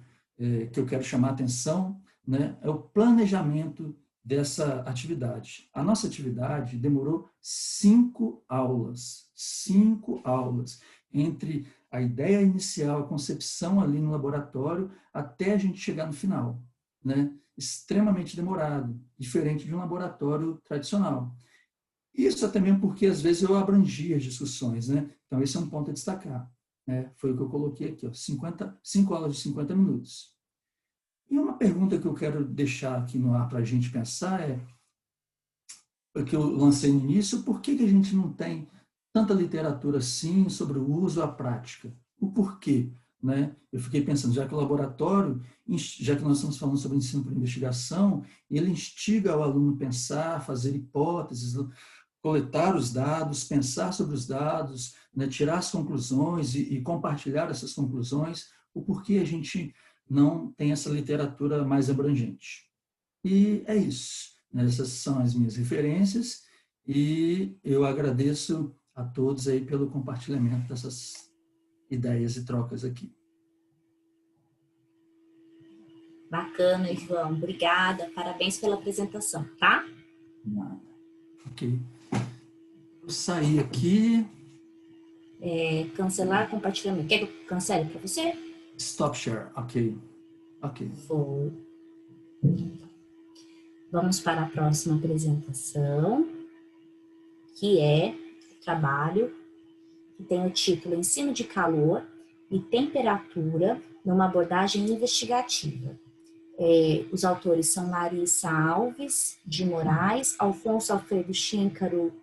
que eu quero chamar a atenção, né, é o planejamento dessa atividade. A nossa atividade demorou 5 aulas, 5 aulas, entre a ideia inicial, a concepção ali no laboratório, até a gente chegar no final, né? Extremamente demorado, diferente de um laboratório tradicional. Isso até mesmo porque, às vezes, eu abrangia as discussões, né? Então, esse é um ponto a destacar, né? Foi o que eu coloquei aqui, ó, 5 aulas de 50 minutos. E uma pergunta que eu quero deixar aqui no ar para a gente pensar é, que eu lancei no início, por que a gente não tem tanta literatura assim sobre o uso, a prática? O porquê? Né? Eu fiquei pensando, já que o laboratório, já que nós estamos falando sobre ensino por investigação, ele instiga o aluno a pensar, fazer hipóteses, coletar os dados, pensar sobre os dados, né, tirar as conclusões e compartilhar essas conclusões, o porquê a gente não tem essa literatura mais abrangente. E é isso. Essas são as minhas referências e eu agradeço a todos aí pelo compartilhamento dessas ideias e trocas aqui. Bacana, João. Obrigada. Parabéns pela apresentação, tá? Nada. Ok. Vou sair aqui. Cancelar compartilhamento. Quer que eu cancele para você? Stop share. Ok. Ok. Foi. Vamos para a próxima apresentação, que é o trabalho que tem o título Ensino de Calor e Temperatura numa abordagem investigativa. Os autores são Larissa Alves de Moraes, Alfonso Alfredo Xíncaro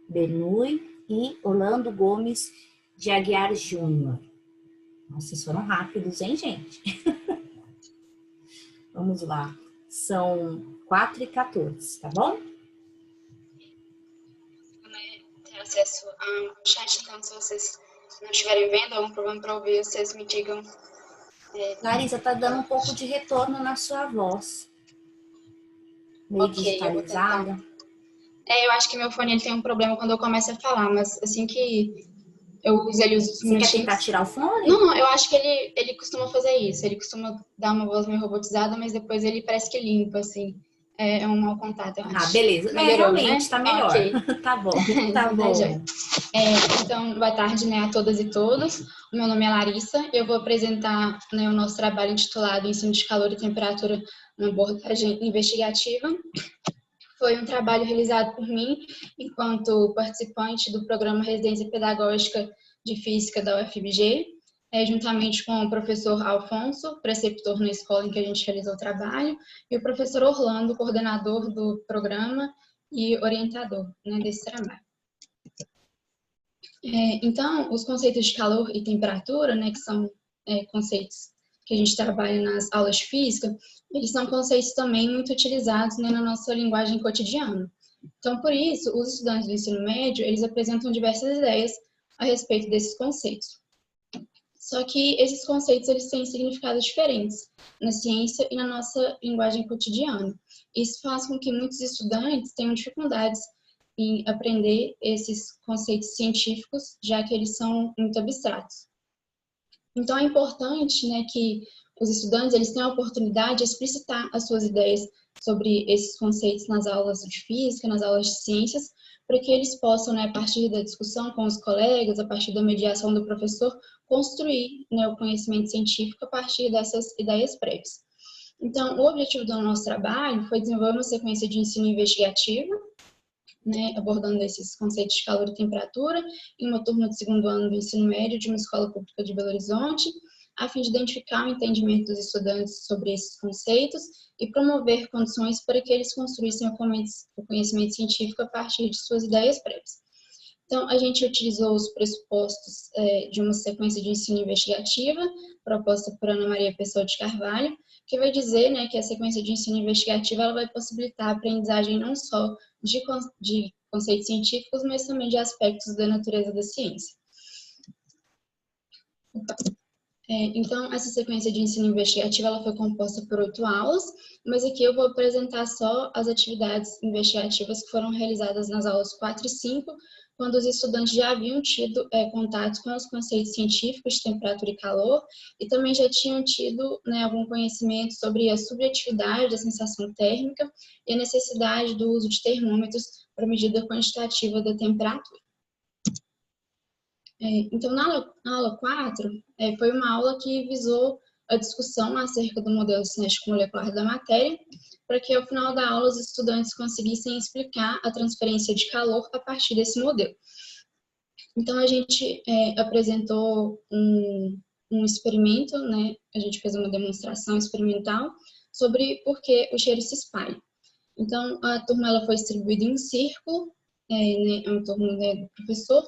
Bernoulli e Orlando Gomes de Aguiar Júnior. Nossa, vocês foram rápidos, hein, gente? Vamos lá. São 4h14, tá bom? Ter acesso ao chat, então se vocês não estiverem vendo, algum problema para ouvir, vocês me digam. Larissa, tá dando um pouco de retorno na sua voz. Meio digitalizada. Eu acho que meu fone ele tem um problema quando eu começo a falar, mas assim que eu uso ele os minutinhos... Você quer tentar tirar o fone? Não, eu acho que ele costuma fazer isso. Ele costuma dar uma voz meio robotizada, mas depois ele parece que limpa, assim. É um mau contato, eu acho. Beleza. Melhorou, realmente, né? Tá melhor. Okay. Tá bom, tá bom. Então, boa tarde, né, a todas e todos. O meu nome é Larissa. Eu vou apresentar, né, o nosso trabalho intitulado Ensino de Calor e Temperatura na abordagem investigativa. Foi um trabalho realizado por mim, enquanto participante do programa Residência Pedagógica de Física da UFMG, juntamente com o professor Alfonso, preceptor na escola em que a gente realizou o trabalho, e o professor Orlando, coordenador do programa e orientador, né, desse trabalho. Então, os conceitos de calor e temperatura, né, que são conceitos que a gente trabalha nas aulas de física, eles são conceitos também muito utilizados, né, na nossa linguagem cotidiana. Então, por isso, os estudantes do ensino médio, eles apresentam diversas ideias a respeito desses conceitos. Só que esses conceitos, eles têm significados diferentes na ciência e na nossa linguagem cotidiana. Isso faz com que muitos estudantes tenham dificuldades em aprender esses conceitos científicos, já que eles são muito abstratos. Então, é importante, né, que os estudantes eles tenham a oportunidade de explicitar as suas ideias sobre esses conceitos nas aulas de física, nas aulas de ciências, para que eles possam, né, a partir da discussão com os colegas, a partir da mediação do professor, construir, né, o conhecimento científico a partir dessas ideias prévias. Então, o objetivo do nosso trabalho foi desenvolver uma sequência de ensino investigativo, né, abordando esses conceitos de calor e temperatura, em uma turma de 2º ano do ensino médio de uma escola pública de Belo Horizonte, a fim de identificar o entendimento dos estudantes sobre esses conceitos e promover condições para que eles construíssem o conhecimento científico a partir de suas ideias prévias. Então, a gente utilizou os pressupostos de uma sequência de ensino investigativa, proposta por Ana Maria Pessoa de Carvalho, que vai dizer, né, que a sequência de ensino investigativa ela vai possibilitar a aprendizagem não só de conceitos científicos, mas também de aspectos da natureza da ciência. Então, essa sequência de ensino investigativo ela foi composta por 8 aulas, mas aqui eu vou apresentar só as atividades investigativas que foram realizadas nas aulas 4 e 5, quando os estudantes já haviam tido contato com os conceitos científicos de temperatura e calor, e também já tinham tido, né, algum conhecimento sobre a subjetividade da sensação térmica e a necessidade do uso de termômetros para medida quantitativa da temperatura. Então, na aula 4, foi uma aula que visou a discussão acerca do modelo cinético molecular da matéria, para que ao final da aula os estudantes conseguissem explicar a transferência de calor a partir desse modelo. Então, a gente apresentou um experimento, né? A gente fez uma demonstração experimental sobre por que o cheiro se espalha. Então, a turma ela foi distribuída em um círculo, né, uma turma do professor,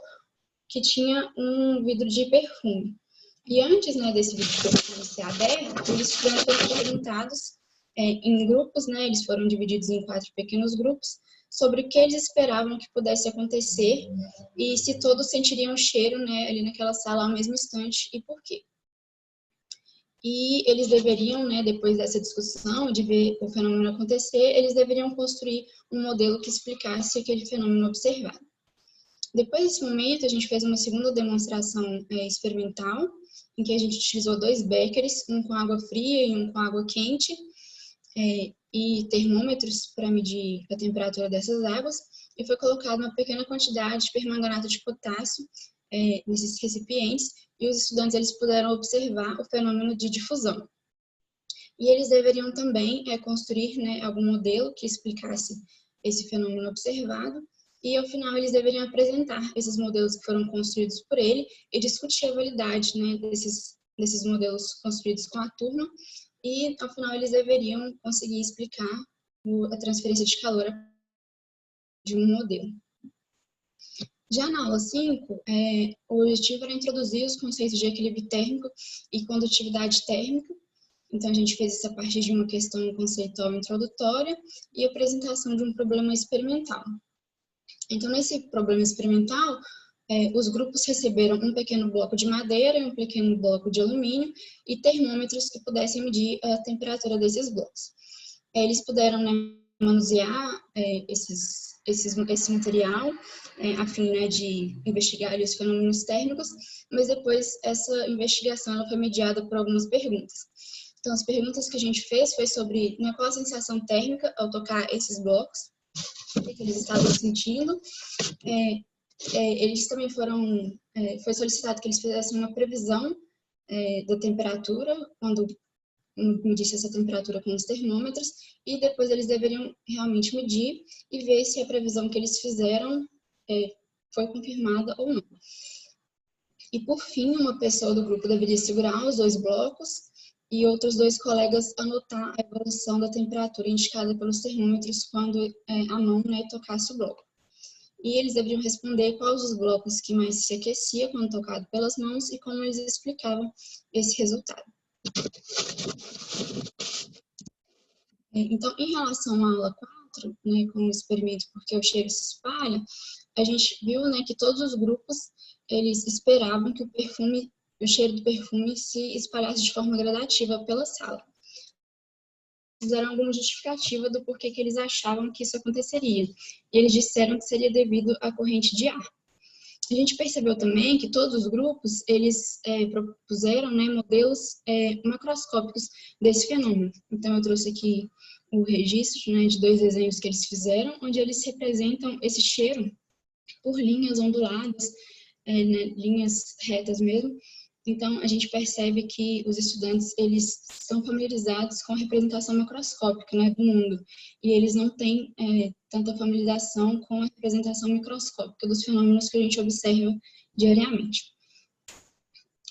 que tinha um vidro de perfume. E antes, né, desse vidro de perfume ser aberto, os estudantes foram perguntados em grupos, né, eles foram divididos em 4 pequenos grupos, sobre o que eles esperavam que pudesse acontecer e se todos sentiriam o cheiro, né, ali naquela sala ao mesmo instante e por quê. E eles deveriam, né, depois dessa discussão, de ver o fenômeno acontecer, eles deveriam construir um modelo que explicasse aquele fenômeno observado. Depois desse momento, a gente fez uma segunda demonstração experimental, em que a gente utilizou 2 beckers, um com água fria e um com água quente, e termômetros para medir a temperatura dessas águas, e foi colocada uma pequena quantidade de permanganato de potássio nesses recipientes, e os estudantes eles puderam observar o fenômeno de difusão. E eles deveriam também construir, né, algum modelo que explicasse esse fenômeno observado, e ao final eles deveriam apresentar esses modelos que foram construídos por ele e discutir a validade, né, desses modelos construídos com a turma, e ao final eles deveriam conseguir explicar a transferência de calor de um modelo. Já na aula 5, o objetivo era introduzir os conceitos de equilíbrio térmico e condutividade térmica. Então, a gente fez isso a partir de uma questão conceitual introdutória e apresentação de um problema experimental. Então, nesse problema experimental, os grupos receberam um pequeno bloco de madeira e um pequeno bloco de alumínio e termômetros que pudessem medir a temperatura desses blocos. Eles puderam, né, manusear esse material a fim, né, de investigar os fenômenos térmicos, mas depois essa investigação ela foi mediada por algumas perguntas. Então, as perguntas que a gente fez foi sobre, né, qual a sensação térmica ao tocar esses blocos, o que eles estavam sentindo. Eles também foi solicitado que eles fizessem uma previsão da temperatura, quando medisse essa temperatura com os termômetros, e depois eles deveriam realmente medir e ver se a previsão que eles fizeram foi confirmada ou não. E por fim, uma pessoa do grupo deveria segurar os 2 blocos e outros 2 colegas anotar a evolução da temperatura indicada pelos termômetros quando a mão, né, tocasse o bloco. E eles deveriam responder quais os blocos que mais se aquecia quando tocado pelas mãos e como eles explicavam esse resultado. Então, em relação à aula 4, né, com o experimento Porque o Cheiro se Espalha, a gente viu, né, que todos os grupos eles esperavam que o cheiro do perfume se espalhasse de forma gradativa pela sala. Fizeram alguma justificativa do porquê que eles achavam que isso aconteceria. E eles disseram que seria devido à corrente de ar. A gente percebeu também que todos os grupos, eles propuseram, né, modelos macroscópicos desse fenômeno. Então, eu trouxe aqui o registro, né, de 2 desenhos que eles fizeram, onde eles representam esse cheiro por linhas onduladas, né, linhas retas mesmo. Então, a gente percebe que os estudantes, eles são familiarizados com a representação macroscópica, né, do mundo, e eles não têm tanta familiarização com a representação microscópica dos fenômenos que a gente observa diariamente.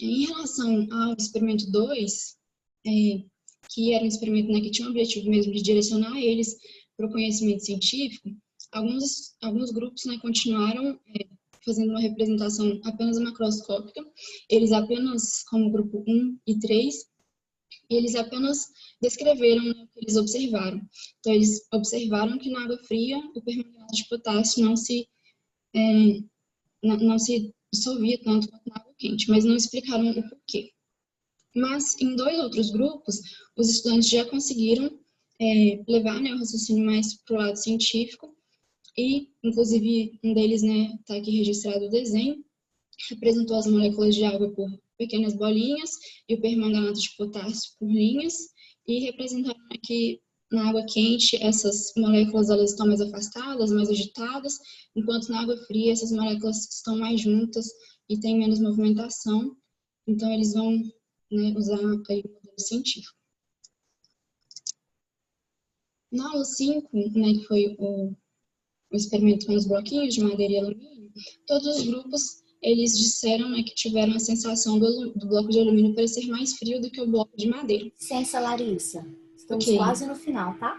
Em relação ao experimento 2, que era um experimento, né, que tinha o objetivo mesmo de direcionar eles para o conhecimento científico, alguns grupos, né, continuaram fazendo uma representação apenas macroscópica. Eles apenas, como grupo 1 e 3, eles apenas descreveram, né, o que eles observaram. Então, eles observaram que na água fria o permanganato de potássio não se dissolvia tanto quanto na água quente, mas não explicaram o porquê. Mas em 2 outros grupos, os estudantes já conseguiram levar, né, o raciocínio mais para o lado científico e, inclusive, um deles, né, está aqui registrado o desenho, representou as moléculas de água por pequenas bolinhas e o permanganato de potássio por linhas, e representaram aqui na água quente essas moléculas elas estão mais afastadas, mais agitadas, enquanto na água fria essas moléculas estão mais juntas e têm menos movimentação. Então eles vão, né, usar aí o modelo científico. Na aula 5, né, que foi o experimento com os bloquinhos de madeira e alumínio, todos os grupos eles disseram, né, que tiveram a sensação do bloco de alumínio parecer mais frio do que o bloco de madeira. Licença, Larissa. Estamos Ok. quase no final, tá?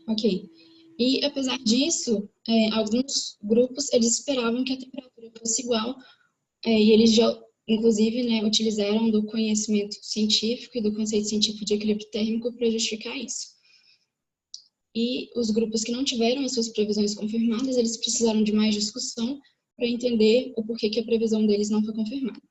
Ok. E, apesar disso, alguns grupos eles esperavam que a temperatura fosse igual, e eles já, inclusive, né, utilizaram do conhecimento científico e do conceito científico de equilíbrio térmico para justificar isso. E os grupos que não tiveram as suas previsões confirmadas, eles precisaram de mais discussão para entender o porquê que a previsão deles não foi confirmada.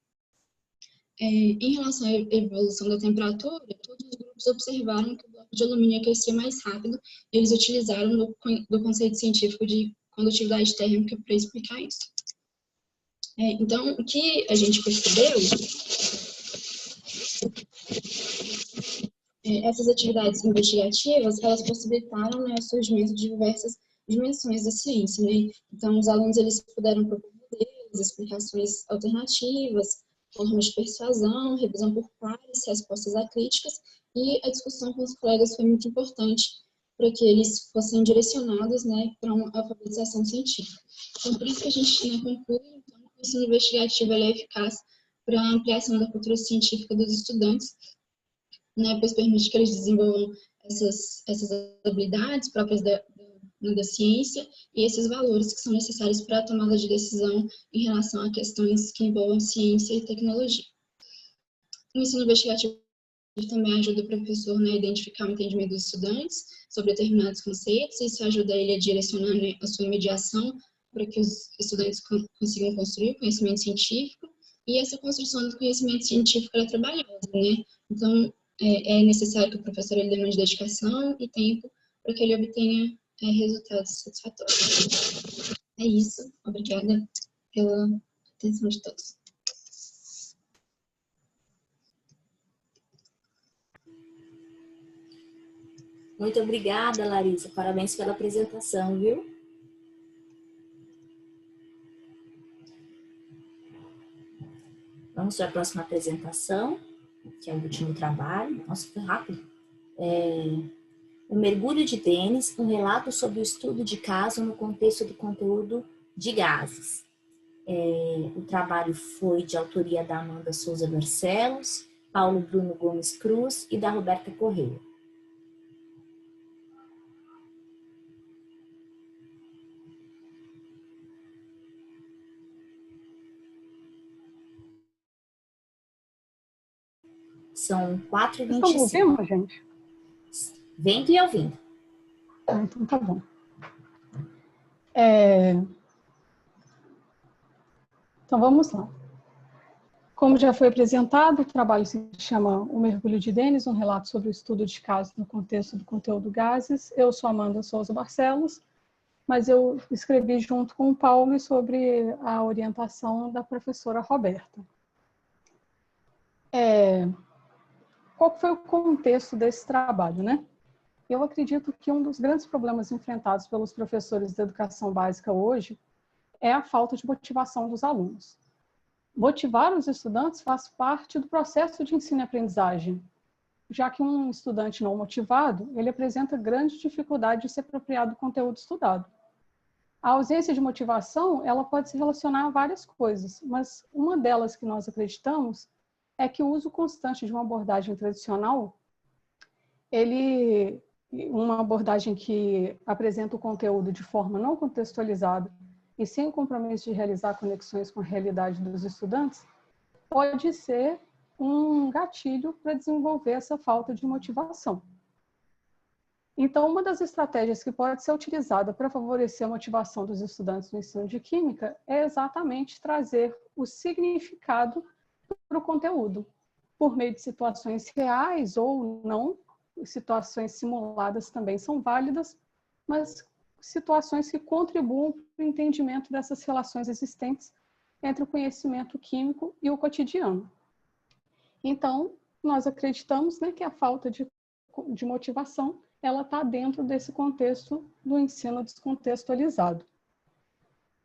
Em relação à evolução da temperatura, todos os grupos observaram que o bloco de alumínio aquecia mais rápido e eles utilizaram do conceito científico de condutividade térmica para explicar isso. Então, o que a gente percebeu, essas atividades investigativas, elas possibilitaram, né, o surgimento de diversas dimensões da ciência, né? Então, os alunos eles puderam propor modelos, explicações alternativas, formas de persuasão, revisão por pares, respostas a críticas, e a discussão com os colegas foi muito importante para que eles fossem direcionados, né, para uma alfabetização científica. Então, por isso que a gente, né, conclui, então, que o ensino investigativo é eficaz para a ampliação da cultura científica dos estudantes, né, pois permite que eles desenvolvam essas habilidades próprias da ciência e esses valores que são necessários para a tomada de decisão em relação a questões que envolvam ciência e tecnologia. O ensino investigativo também ajuda o professor, né, a identificar o entendimento dos estudantes sobre determinados conceitos, e isso ajuda ele a direcionar, né, a sua mediação para que os estudantes consigam construir o conhecimento científico, e essa construção do conhecimento científico é trabalhosa, né? Então, é necessário que o professor ele demande dedicação e tempo para que ele obtenha resultados satisfatórios. É isso. Obrigada pela atenção de todos. Muito obrigada, Larissa. Parabéns pela apresentação, viu? Vamos para a próxima apresentação, que é o último trabalho. Nossa, foi rápido. O mergulho de Denis, um relato sobre o estudo de caso no contexto do conteúdo de gases. O trabalho foi de autoria da Amanda Souza Barcelos, Paulo Bruno Gomes Cruz e da Roberta Correia. São 4h25. Estão ouvindo, gente? Vendo e ouvindo. Então tá bom. Então vamos lá. Como já foi apresentado, o trabalho se chama O Mergulho de Denis, um relato sobre o estudo de caso no contexto do conteúdo gases. Eu sou Amanda Souza Barcelos, mas eu escrevi junto com o Paulo sobre a orientação da professora Roberta. Qual foi o contexto desse trabalho, né? Eu acredito que um dos grandes problemas enfrentados pelos professores de educação básica hoje é a falta de motivação dos alunos. Motivar os estudantes faz parte do processo de ensino e aprendizagem, já que um estudante não motivado, ele apresenta grande dificuldade de se apropriar do conteúdo estudado. A ausência de motivação, ela pode se relacionar a várias coisas, mas uma delas que nós acreditamos é que o uso constante de uma abordagem tradicional, uma abordagem que apresenta o conteúdo de forma não contextualizada e sem o compromisso de realizar conexões com a realidade dos estudantes, pode ser um gatilho para desenvolver essa falta de motivação. Então, uma das estratégias que pode ser utilizada para favorecer a motivação dos estudantes no ensino de química é exatamente trazer o significado para o conteúdo. por meio de situações reais ou não, situações simuladas também são válidas, mas situações que contribuam para o entendimento dessas relações existentes entre o conhecimento químico e o cotidiano. Então, nós acreditamos, né, que a falta de motivação ela está dentro desse contexto do ensino descontextualizado.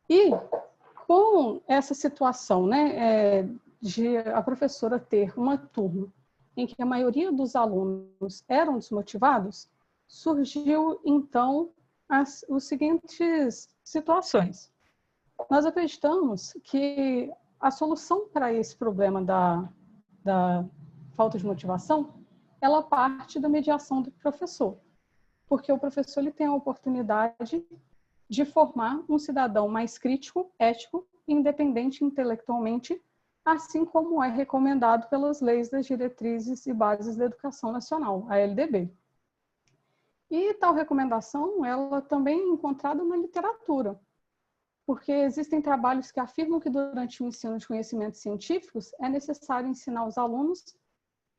E com essa situação, né, de a professora ter uma turma em que a maioria dos alunos eram desmotivados, surgiu, então, as seguintes situações. Nós acreditamos que a solução para esse problema da falta de motivação, ela parte da mediação do professor, porque o professor ele tem a oportunidade de formar um cidadão mais crítico, ético e independente intelectualmente, assim como é recomendado pelas leis das diretrizes e bases da educação nacional, a LDB. E tal recomendação, ela também é encontrada na literatura, porque existem trabalhos que afirmam que durante o ensino de conhecimentos científicos é necessário ensinar aos alunos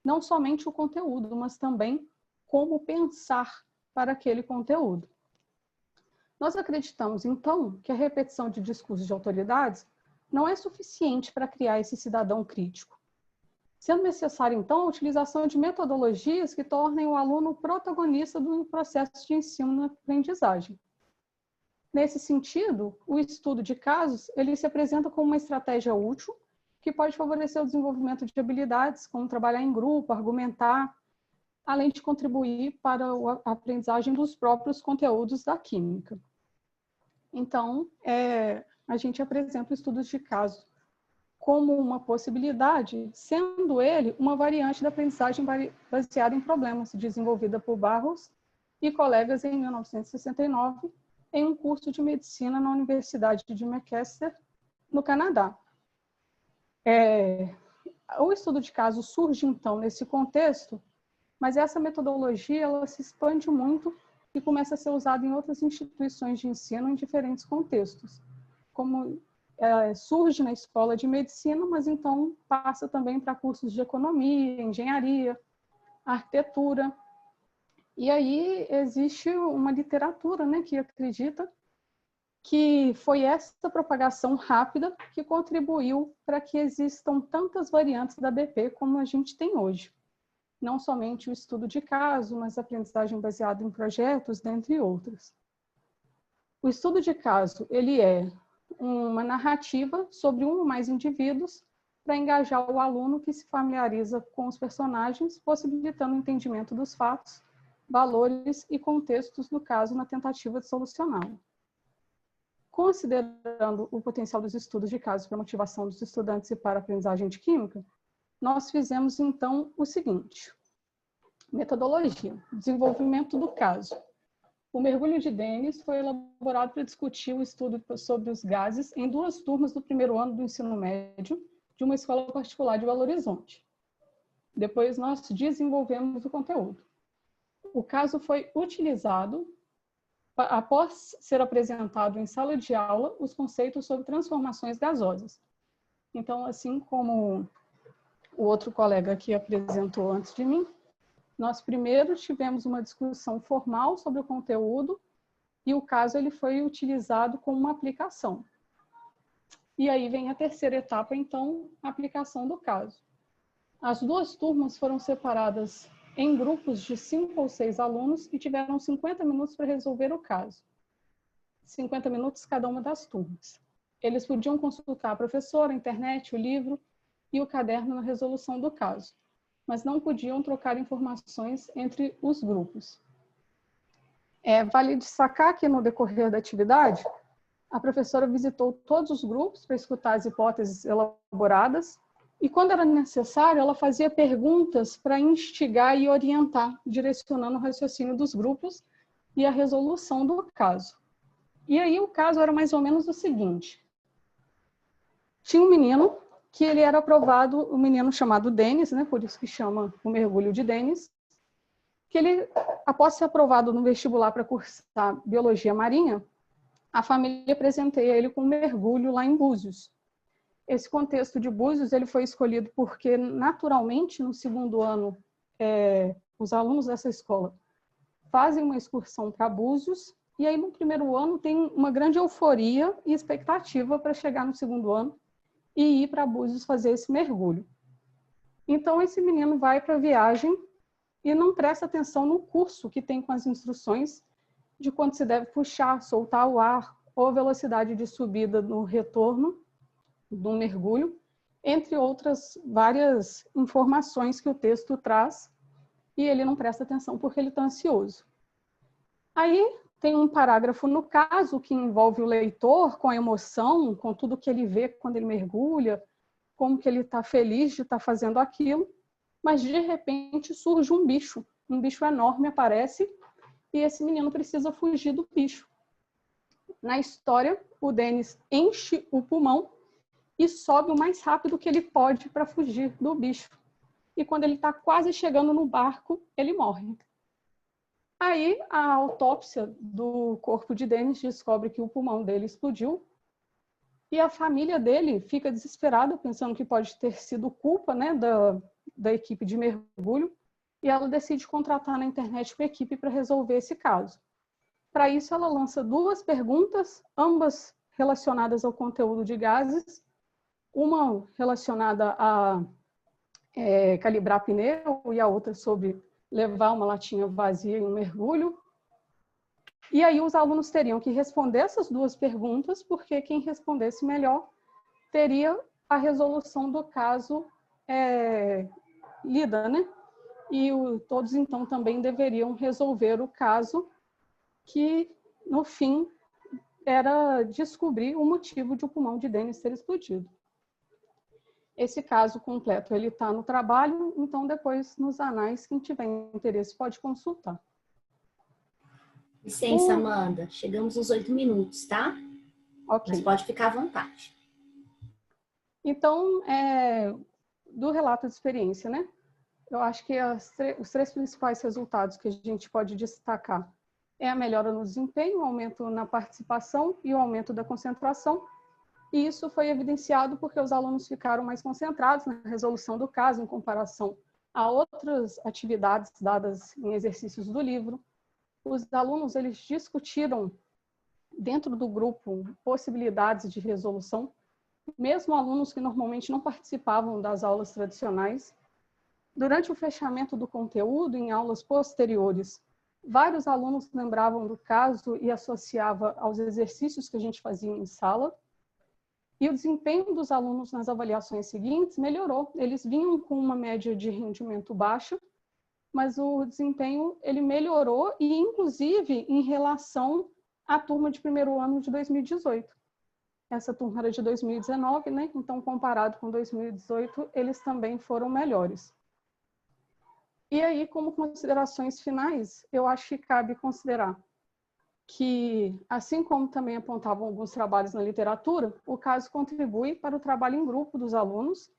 não somente o conteúdo, mas também como pensar para aquele conteúdo. Nós acreditamos, então, que a repetição de discursos de autoridades não é suficiente para criar esse cidadão crítico, sendo necessária, então, a utilização de metodologias que tornem o aluno protagonista do processo de ensino e aprendizagem. Nesse sentido, o estudo de casos ele se apresenta como uma estratégia útil que pode favorecer o desenvolvimento de habilidades, como trabalhar em grupo, argumentar, além de contribuir para a aprendizagem dos próprios conteúdos da química. Então, a gente apresenta estudos de caso como uma possibilidade, sendo ele uma variante da aprendizagem baseada em problemas, desenvolvida por Barros e colegas em 1969, em um curso de medicina na Universidade de Manchester, no Canadá. O estudo de caso surge, então, nesse contexto, mas essa metodologia ela se expande muito e começa a ser usada em outras instituições de ensino em diferentes contextos, como surge na escola de medicina, mas então passa também para cursos de economia, engenharia, arquitetura. E aí existe uma literatura, né, que acredita que foi essa propagação rápida que contribuiu para que existam tantas variantes da BP como a gente tem hoje. Não somente o estudo de caso, mas a aprendizagem baseada em projetos, dentre outras. O estudo de caso, ele é uma narrativa sobre um ou mais indivíduos para engajar o aluno que se familiariza com os personagens, possibilitando o entendimento dos fatos, valores e contextos do caso na tentativa de solucioná-lo. Considerando o potencial dos estudos de caso para a motivação dos estudantes e para a aprendizagem de química, nós fizemos, então, o seguinte. Metodologia, desenvolvimento do caso. O mergulho de Dennis foi elaborado para discutir o estudo sobre os gases em 2 turmas do primeiro ano do ensino médio de uma escola particular de Belo Horizonte. Depois nós desenvolvemos o conteúdo. O caso foi utilizado após ser apresentado em sala de aula os conceitos sobre transformações gasosas. Então, assim como o outro colega aqui apresentou antes de mim, nós primeiro tivemos uma discussão formal sobre o conteúdo e o caso ele foi utilizado como uma aplicação. E aí vem a terceira etapa, então, a aplicação do caso. As 2 turmas foram separadas em grupos de 5 ou 6 alunos e tiveram 50 minutos para resolver o caso. 50 minutos cada uma das turmas. Eles podiam consultar a professora, a internet, o livro e o caderno na resolução do caso, mas não podiam trocar informações entre os grupos. Vale destacar que no decorrer da atividade, a professora visitou todos os grupos para escutar as hipóteses elaboradas e, quando era necessário, ela fazia perguntas para instigar e orientar, direcionando o raciocínio dos grupos e a resolução do caso. E aí o caso era mais ou menos o seguinte. Tinha um menino que ele era aprovado, um menino chamado Dennis, né, por isso que chama o mergulho de Dennis, que ele, após ser aprovado no vestibular para cursar biologia marinha, a família presenteia ele com um mergulho lá em Búzios. Esse contexto de Búzios ele foi escolhido porque, naturalmente, no segundo ano, os alunos dessa escola fazem uma excursão para Búzios, e aí no primeiro ano tem uma grande euforia e expectativa para chegar no segundo ano e ir para Búzios fazer esse mergulho. Então, esse menino vai para a viagem e não presta atenção no curso que tem com as instruções de quando se deve puxar, soltar o ar, ou velocidade de subida no retorno do mergulho, entre outras várias informações que o texto traz, e ele não presta atenção porque ele está ansioso. Aí tem um parágrafo no caso que envolve o leitor com a emoção, com tudo que ele vê quando ele mergulha, como que ele está feliz de estar fazendo aquilo, mas de repente surge um bicho enorme aparece, e esse menino precisa fugir do bicho. Na história, o Denis enche o pulmão e sobe o mais rápido que ele pode para fugir do bicho. E quando ele está quase chegando no barco, ele morre. Aí, a autópsia do corpo de Denis descobre que o pulmão dele explodiu, e a família dele fica desesperada, pensando que pode ter sido culpa, né, da equipe de mergulho, e ela decide contratar na internet uma equipe para resolver esse caso. Para isso, ela lança 2 perguntas, ambas relacionadas ao conteúdo de gases, uma relacionada a calibrar pneu e a outra sobre levar uma latinha vazia em um mergulho. E aí os alunos teriam que responder essas 2 perguntas, porque quem respondesse melhor teria a resolução do caso lida, né? E todos, então, também deveriam resolver o caso, que, no fim, era descobrir o motivo de o pulmão de Denis ter explodido. Esse caso completo ele está no trabalho, então depois nos anais, quem tiver interesse pode consultar. Licença, Amanda. Chegamos aos 8 minutos, tá? Ok. Mas pode ficar à vontade. Então, do relato de experiência, né? Eu acho que os 3 principais resultados que a gente pode destacar é a melhora no desempenho, o aumento na participação e o aumento da concentração. E isso foi evidenciado porque os alunos ficaram mais concentrados na resolução do caso em comparação a outras atividades dadas em exercícios do livro. Os alunos eles discutiram dentro do grupo possibilidades de resolução, mesmo alunos que normalmente não participavam das aulas tradicionais. Durante o fechamento do conteúdo em aulas posteriores, vários alunos lembravam do caso e associavam aos exercícios que a gente fazia em sala. E o desempenho dos alunos nas avaliações seguintes melhorou. Eles vinham com uma média de rendimento baixa, mas o desempenho ele melhorou, e inclusive em relação à turma de primeiro ano de 2018. Essa turma era de 2019, né? Então, comparado com 2018, eles também foram melhores. E aí, como considerações finais, eu acho que cabe considerar que, assim como também apontavam alguns trabalhos na literatura, o caso contribui para o trabalho em grupo dos alunos,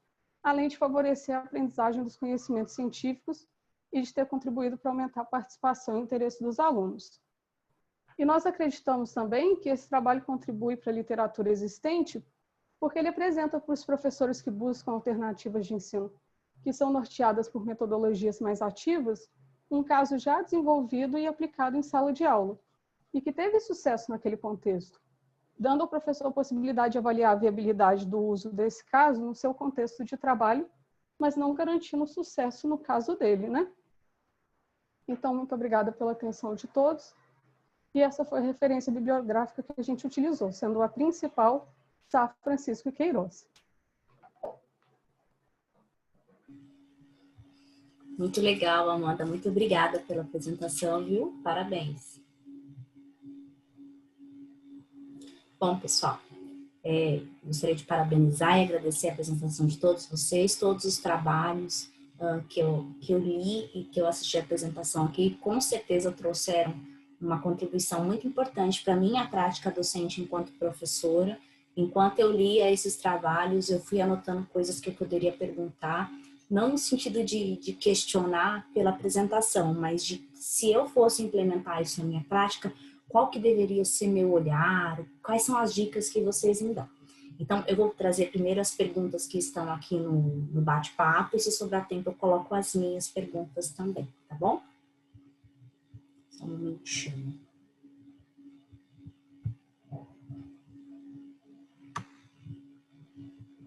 além de favorecer a aprendizagem dos conhecimentos científicos e de ter contribuído para aumentar a participação e interesse dos alunos. E nós acreditamos também que esse trabalho contribui para a literatura existente, porque ele apresenta para os professores que buscam alternativas de ensino, que são norteadas por metodologias mais ativas, um caso já desenvolvido e aplicado em sala de aula, e que teve sucesso naquele contexto, dando ao professor a possibilidade de avaliar a viabilidade do uso desse caso no seu contexto de trabalho, mas não garantindo sucesso no caso dele, né? Então, muito obrigada pela atenção de todos. E essa foi a referência bibliográfica que a gente utilizou, sendo a principal Sá Francisco e Queiroz. Muito legal, Amanda. Muito obrigada pela apresentação, viu? Parabéns. Bom, pessoal, gostaria de parabenizar e agradecer a apresentação de todos vocês, todos os trabalhos que eu li e que eu assisti a apresentação aqui, com certeza trouxeram uma contribuição muito importante para a minha prática docente enquanto professora. Enquanto eu lia esses trabalhos, eu fui anotando coisas que eu poderia perguntar, não no sentido de questionar pela apresentação, mas de se eu fosse implementar isso na minha prática, qual que deveria ser meu olhar, quais são as dicas que vocês me dão. Então, eu vou trazer primeiro as perguntas que estão aqui no bate-papo, e se sobrar tempo eu coloco as minhas perguntas também, tá bom? Só um minutinho.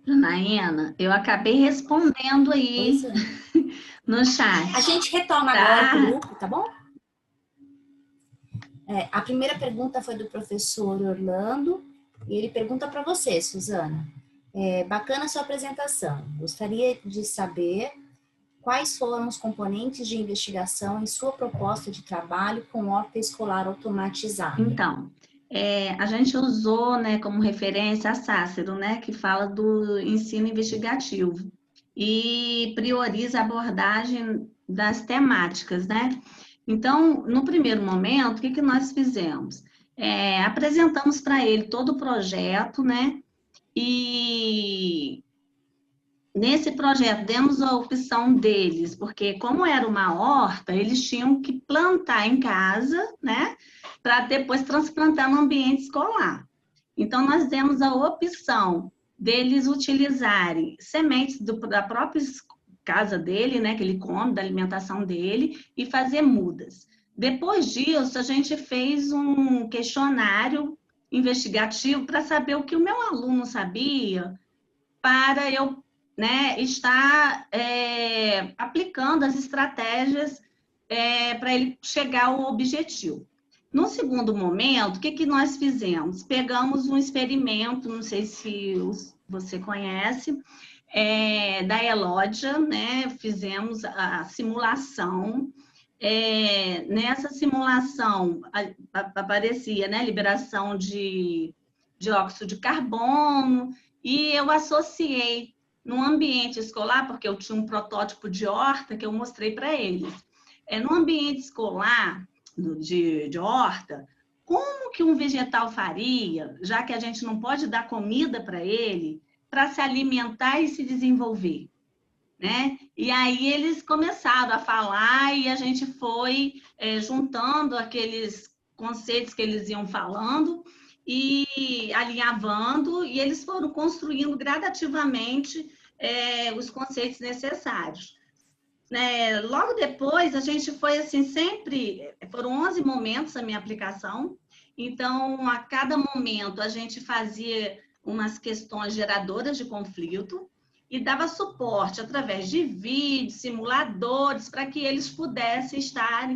Janaína, eu acabei respondendo aí no chat. A gente retoma agora pro grupo, tá bom? A primeira pergunta foi do professor Orlando, e ele pergunta para você, Suzana. Bacana a sua apresentação. Gostaria de saber quais foram os componentes de investigação em sua proposta de trabalho com horta escolar automatizada. Então, a gente usou, né, como referência a Cícero, né, que fala do ensino investigativo e prioriza a abordagem das temáticas, né? Então, no primeiro momento, o que nós fizemos? Apresentamos para ele todo o projeto, né? E nesse projeto demos a opção deles, porque como era uma horta, eles tinham que plantar em casa, né? Para depois transplantar no ambiente escolar. Então, nós demos a opção deles utilizarem sementes da própria casa dele, né, que ele come, da alimentação dele, e fazer mudas. Depois disso, a gente fez um questionário investigativo para saber o que o meu aluno sabia, para eu, né, estar aplicando as estratégias para ele chegar ao objetivo. No segundo momento, o que nós fizemos? Pegamos um experimento, não sei se você conhece, da Elódia, né? Fizemos a simulação. Nessa simulação aparecia, né, liberação de dióxido de carbono, e eu associei no ambiente escolar, porque eu tinha um protótipo de horta que eu mostrei para eles. No ambiente escolar, de horta, como que um vegetal faria, já que a gente não pode dar comida para ele, para se alimentar e se desenvolver, né? E aí eles começaram a falar e a gente foi juntando aqueles conceitos que eles iam falando e alinhavando, e eles foram construindo gradativamente os conceitos necessários. Logo depois, a gente foi assim, sempre, foram 11 momentos a minha aplicação, então, a cada momento, a gente fazia umas questões geradoras de conflito e dava suporte através de vídeos, simuladores, para que eles pudessem estar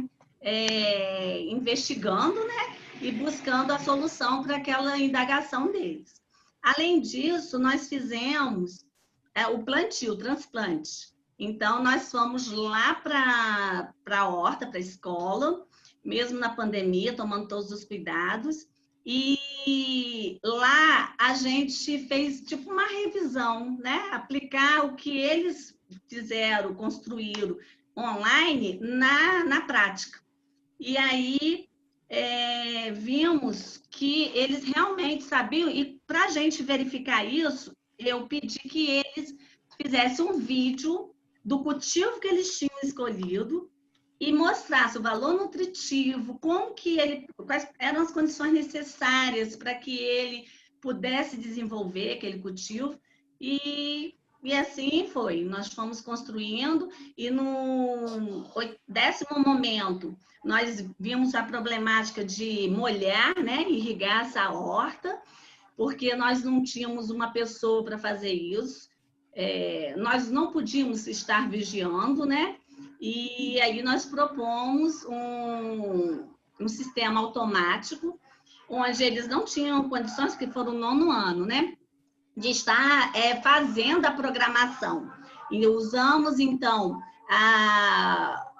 investigando, né, e buscando a solução para aquela indagação deles. Além disso, nós fizemos o plantio, o transplante. Então, nós fomos lá para a horta, para a escola, mesmo na pandemia, tomando todos os cuidados. E lá a gente fez tipo uma revisão, né? Aplicar o que eles fizeram, construíram online na prática. E aí vimos que eles realmente sabiam, e para a gente verificar isso, eu pedi que eles fizessem um vídeo do cultivo que eles tinham escolhido e mostrasse o valor nutritivo, quais eram as condições necessárias para que ele pudesse desenvolver aquele cultivo. E assim foi. Nós fomos construindo, e no 10º momento, nós vimos a problemática de molhar, né, irrigar essa horta, porque nós não tínhamos uma pessoa para fazer isso. Nós não podíamos estar vigiando, né? E aí nós propomos um sistema automático, onde eles não tinham condições, que foram no 9º ano, né? De estar fazendo a programação. E usamos, então, a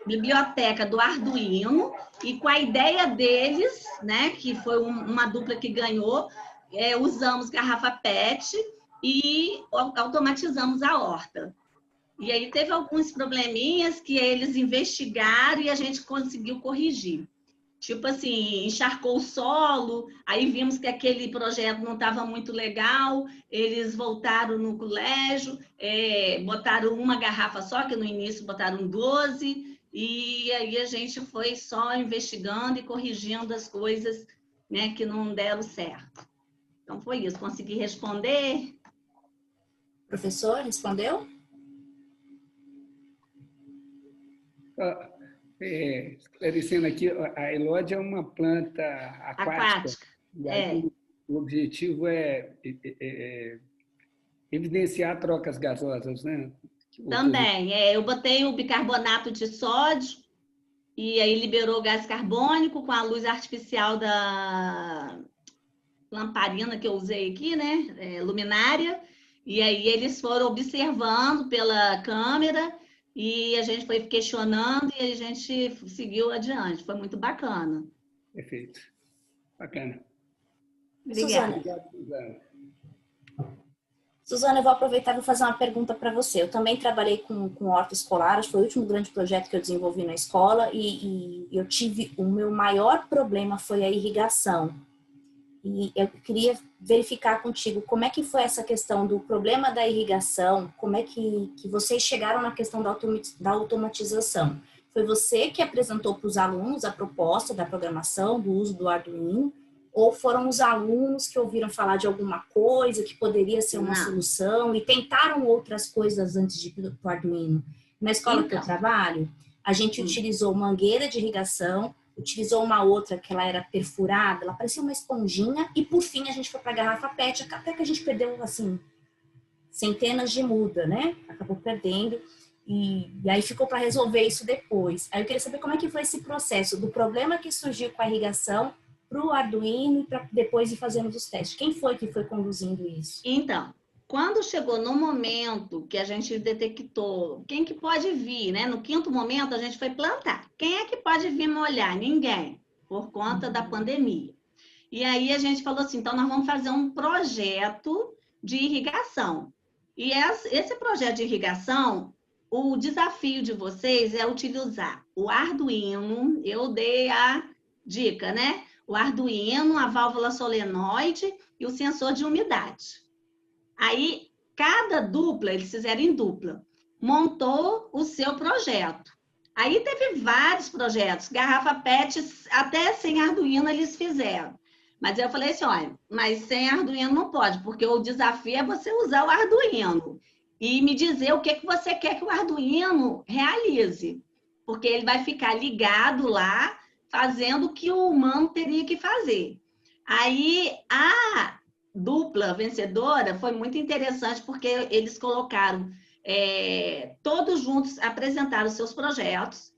biblioteca do Arduino, e com a ideia deles, né, que foi uma dupla que ganhou, usamos garrafa PET e automatizamos a horta. E aí teve alguns probleminhas que eles investigaram e a gente conseguiu corrigir. Tipo assim, encharcou o solo, aí vimos que aquele projeto não estava muito legal, eles voltaram no colégio, botaram uma garrafa só, que no início botaram 12, e aí a gente foi só investigando e corrigindo as coisas, né, que não deram certo. Então, foi isso. Consegui responder? Professor, respondeu? Esclarecendo aqui, a elódia é uma planta aquática. Aquática. É. O objetivo é evidenciar trocas gasosas, né? Também. Eu botei o bicarbonato de sódio e aí liberou o gás carbônico com a luz artificial da lamparina que eu usei aqui, né? Luminária. E aí eles foram observando pela câmera e a gente foi questionando e a gente seguiu adiante. Foi muito bacana. Perfeito. Bacana. Obrigada. Suzana, eu vou aproveitar e vou fazer uma pergunta para você. Eu também trabalhei com horta escolar, acho que foi o último grande projeto que eu desenvolvi na escola e eu tive, o meu maior problema foi a irrigação. E eu queria verificar contigo como é que foi essa questão do problema da irrigação, como é que vocês chegaram na questão da automatização. Foi você que apresentou para os alunos a proposta da programação, do uso do Arduino, ou foram os alunos que ouviram falar de alguma coisa que poderia ser uma solução e tentaram outras coisas antes de ir para o Arduino? Na escola que eu trabalho, a gente utilizou mangueira de irrigação, utilizou uma outra que ela era perfurada, ela parecia uma esponjinha, e por fim a gente foi para a garrafa PET, até que a gente perdeu, assim, centenas de muda, né? Acabou perdendo, e aí ficou para resolver isso depois. Aí eu queria saber como é que foi esse processo, do problema que surgiu com a irrigação para o Arduino e para depois ir fazendo os testes. Quem foi que foi conduzindo isso? Então, quando chegou no momento que a gente detectou quem que pode vir, né? No 5º momento, a gente foi plantar. Quem é que pode vir molhar? Ninguém, por conta da pandemia. E aí a gente falou assim, então nós vamos fazer um projeto de irrigação. E esse projeto de irrigação, o desafio de vocês é utilizar o Arduino, eu dei a dica, né? O Arduino, a válvula solenoide e o sensor de umidade. Aí, cada dupla, eles fizeram em dupla, montou o seu projeto. Aí teve vários projetos, garrafa PET, até sem Arduino eles fizeram. Mas eu falei assim, olha, mas sem Arduino não pode, porque o desafio é você usar o Arduino e me dizer o que você quer que o Arduino realize, porque ele vai ficar ligado lá, fazendo o que o humano teria que fazer. Aí, a dupla vencedora foi muito interessante, porque eles colocaram, todos juntos, apresentaram seus projetos,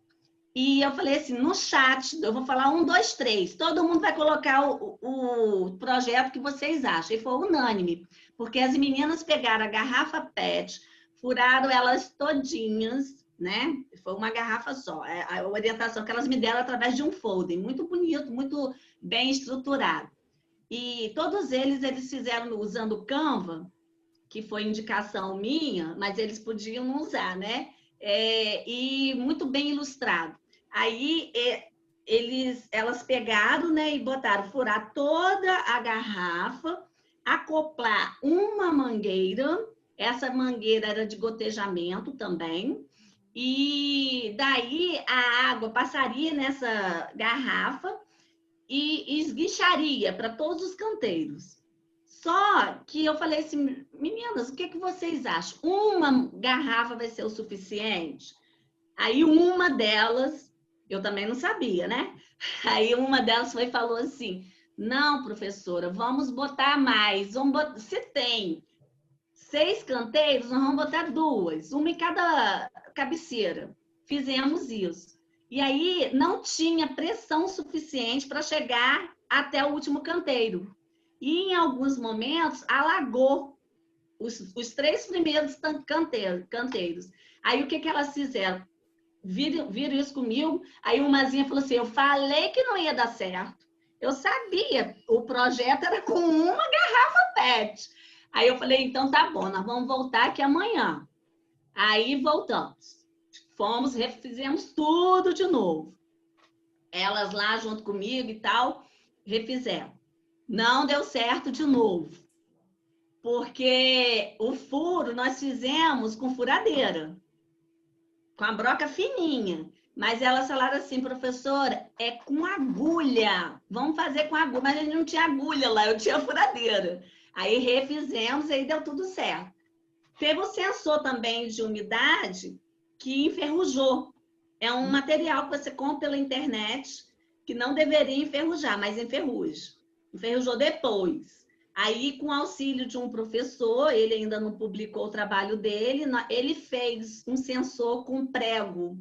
e eu falei assim, no chat, eu vou falar 1, 2, 3, todo mundo vai colocar o projeto que vocês acham, e foi unânime, porque as meninas pegaram a garrafa PET, furaram elas todinhas, né? Foi uma garrafa só. A orientação que elas me deram através de um folder, muito bonito, muito bem estruturado. E todos eles fizeram usando o Canva, que foi indicação minha, mas eles podiam não usar, né? E muito bem ilustrado. Aí elas pegaram, né, e botaram, furar toda a garrafa, acoplar uma mangueira, essa mangueira era de gotejamento também, e daí a água passaria nessa garrafa e esguicharia para todos os canteiros. Só que eu falei assim, meninas, o que vocês acham? Uma garrafa vai ser o suficiente? Aí uma delas, eu também não sabia, né? Aí uma delas foi e falou assim, não, professora, vamos botar mais. Se tem 6 canteiros, nós vamos botar 2, uma em cada cabeceira. Fizemos isso. E aí não tinha pressão suficiente para chegar até o último canteiro. E em alguns momentos alagou os 3 primeiros canteiros. Aí o que elas fizeram? Viram isso comigo, aí umazinha falou assim, eu falei que não ia dar certo. Eu sabia, o projeto era com uma garrafa PET. Aí eu falei, então tá bom, nós vamos voltar aqui amanhã. Aí voltamos. Fomos, refizemos tudo de novo. Elas lá junto comigo e tal, refizeram. Não deu certo de novo. Porque o furo nós fizemos com furadeira. Com a broca fininha. Mas elas falaram assim, professora, é com agulha. Vamos fazer com agulha. Mas a gente não tinha agulha lá, eu tinha furadeira. Aí refizemos e aí deu tudo certo. Teve o sensor também de umidade que enferrujou. É um material que você compra pela internet que não deveria enferrujar, mas enferruja. Enferrujou depois. Aí, com o auxílio de um professor, ele ainda não publicou o trabalho dele, ele fez um sensor com prego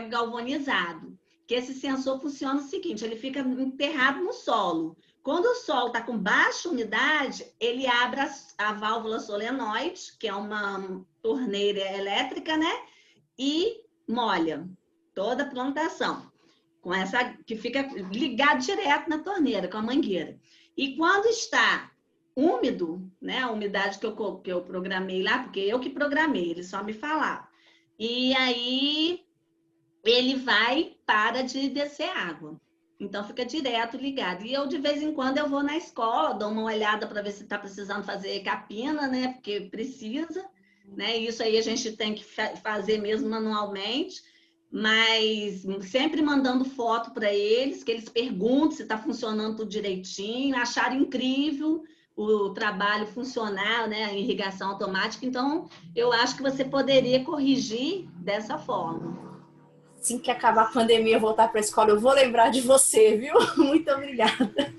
galvanizado. Que esse sensor funciona o seguinte, ele fica enterrado no solo. Quando o solo está com baixa umidade, ele abre a válvula solenoide, que é uma torneira elétrica, né? E molha toda a plantação. Com essa que fica ligado direto na torneira, com a mangueira. E quando está úmido, né? A umidade que eu programei lá, porque eu que programei, ele só me falava. E aí ele para de descer água. Então, fica direto ligado. E eu, de vez em quando, eu vou na escola, dou uma olhada para ver se está precisando fazer capina, né? Porque precisa, né? Isso aí a gente tem que fazer mesmo manualmente, mas sempre mandando foto para eles, que eles perguntem se está funcionando tudo direitinho, acharam incrível o trabalho funcionar, né? A irrigação automática. Então, eu acho que você poderia corrigir dessa forma. Assim que acabar a pandemia e voltar para a escola, eu vou lembrar de você, viu? Muito obrigada.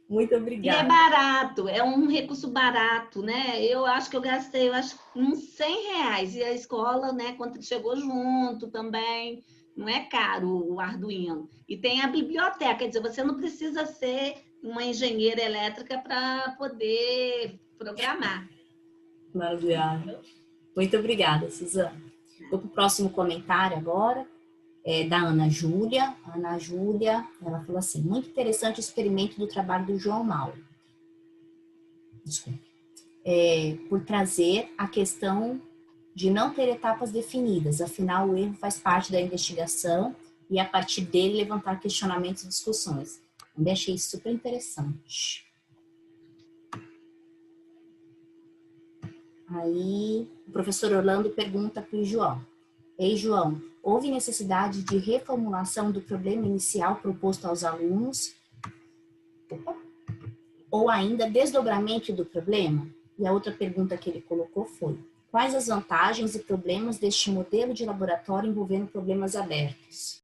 Muito obrigada. E é barato, é um recurso barato, né? Eu acho que eu gastei, uns R$100. E a escola, né, quando chegou junto também, não é caro o Arduino. E tem a biblioteca, quer dizer, você não precisa ser uma engenheira elétrica para poder programar. Maravilhoso. Muito obrigada, Suzana. Vou para o próximo comentário agora, da Ana Júlia. Ana Júlia, ela falou assim, muito interessante o experimento do trabalho do João Mauro. Desculpe. Por trazer a questão de não ter etapas definidas, afinal o erro faz parte da investigação e a partir dele levantar questionamentos e discussões. Também achei isso super interessante. Aí, o professor Orlando pergunta para o João. Ei, João, houve necessidade de reformulação do problema inicial proposto aos alunos? Ou ainda desdobramento do problema? E a outra pergunta que ele colocou foi, quais as vantagens e problemas deste modelo de laboratório envolvendo problemas abertos?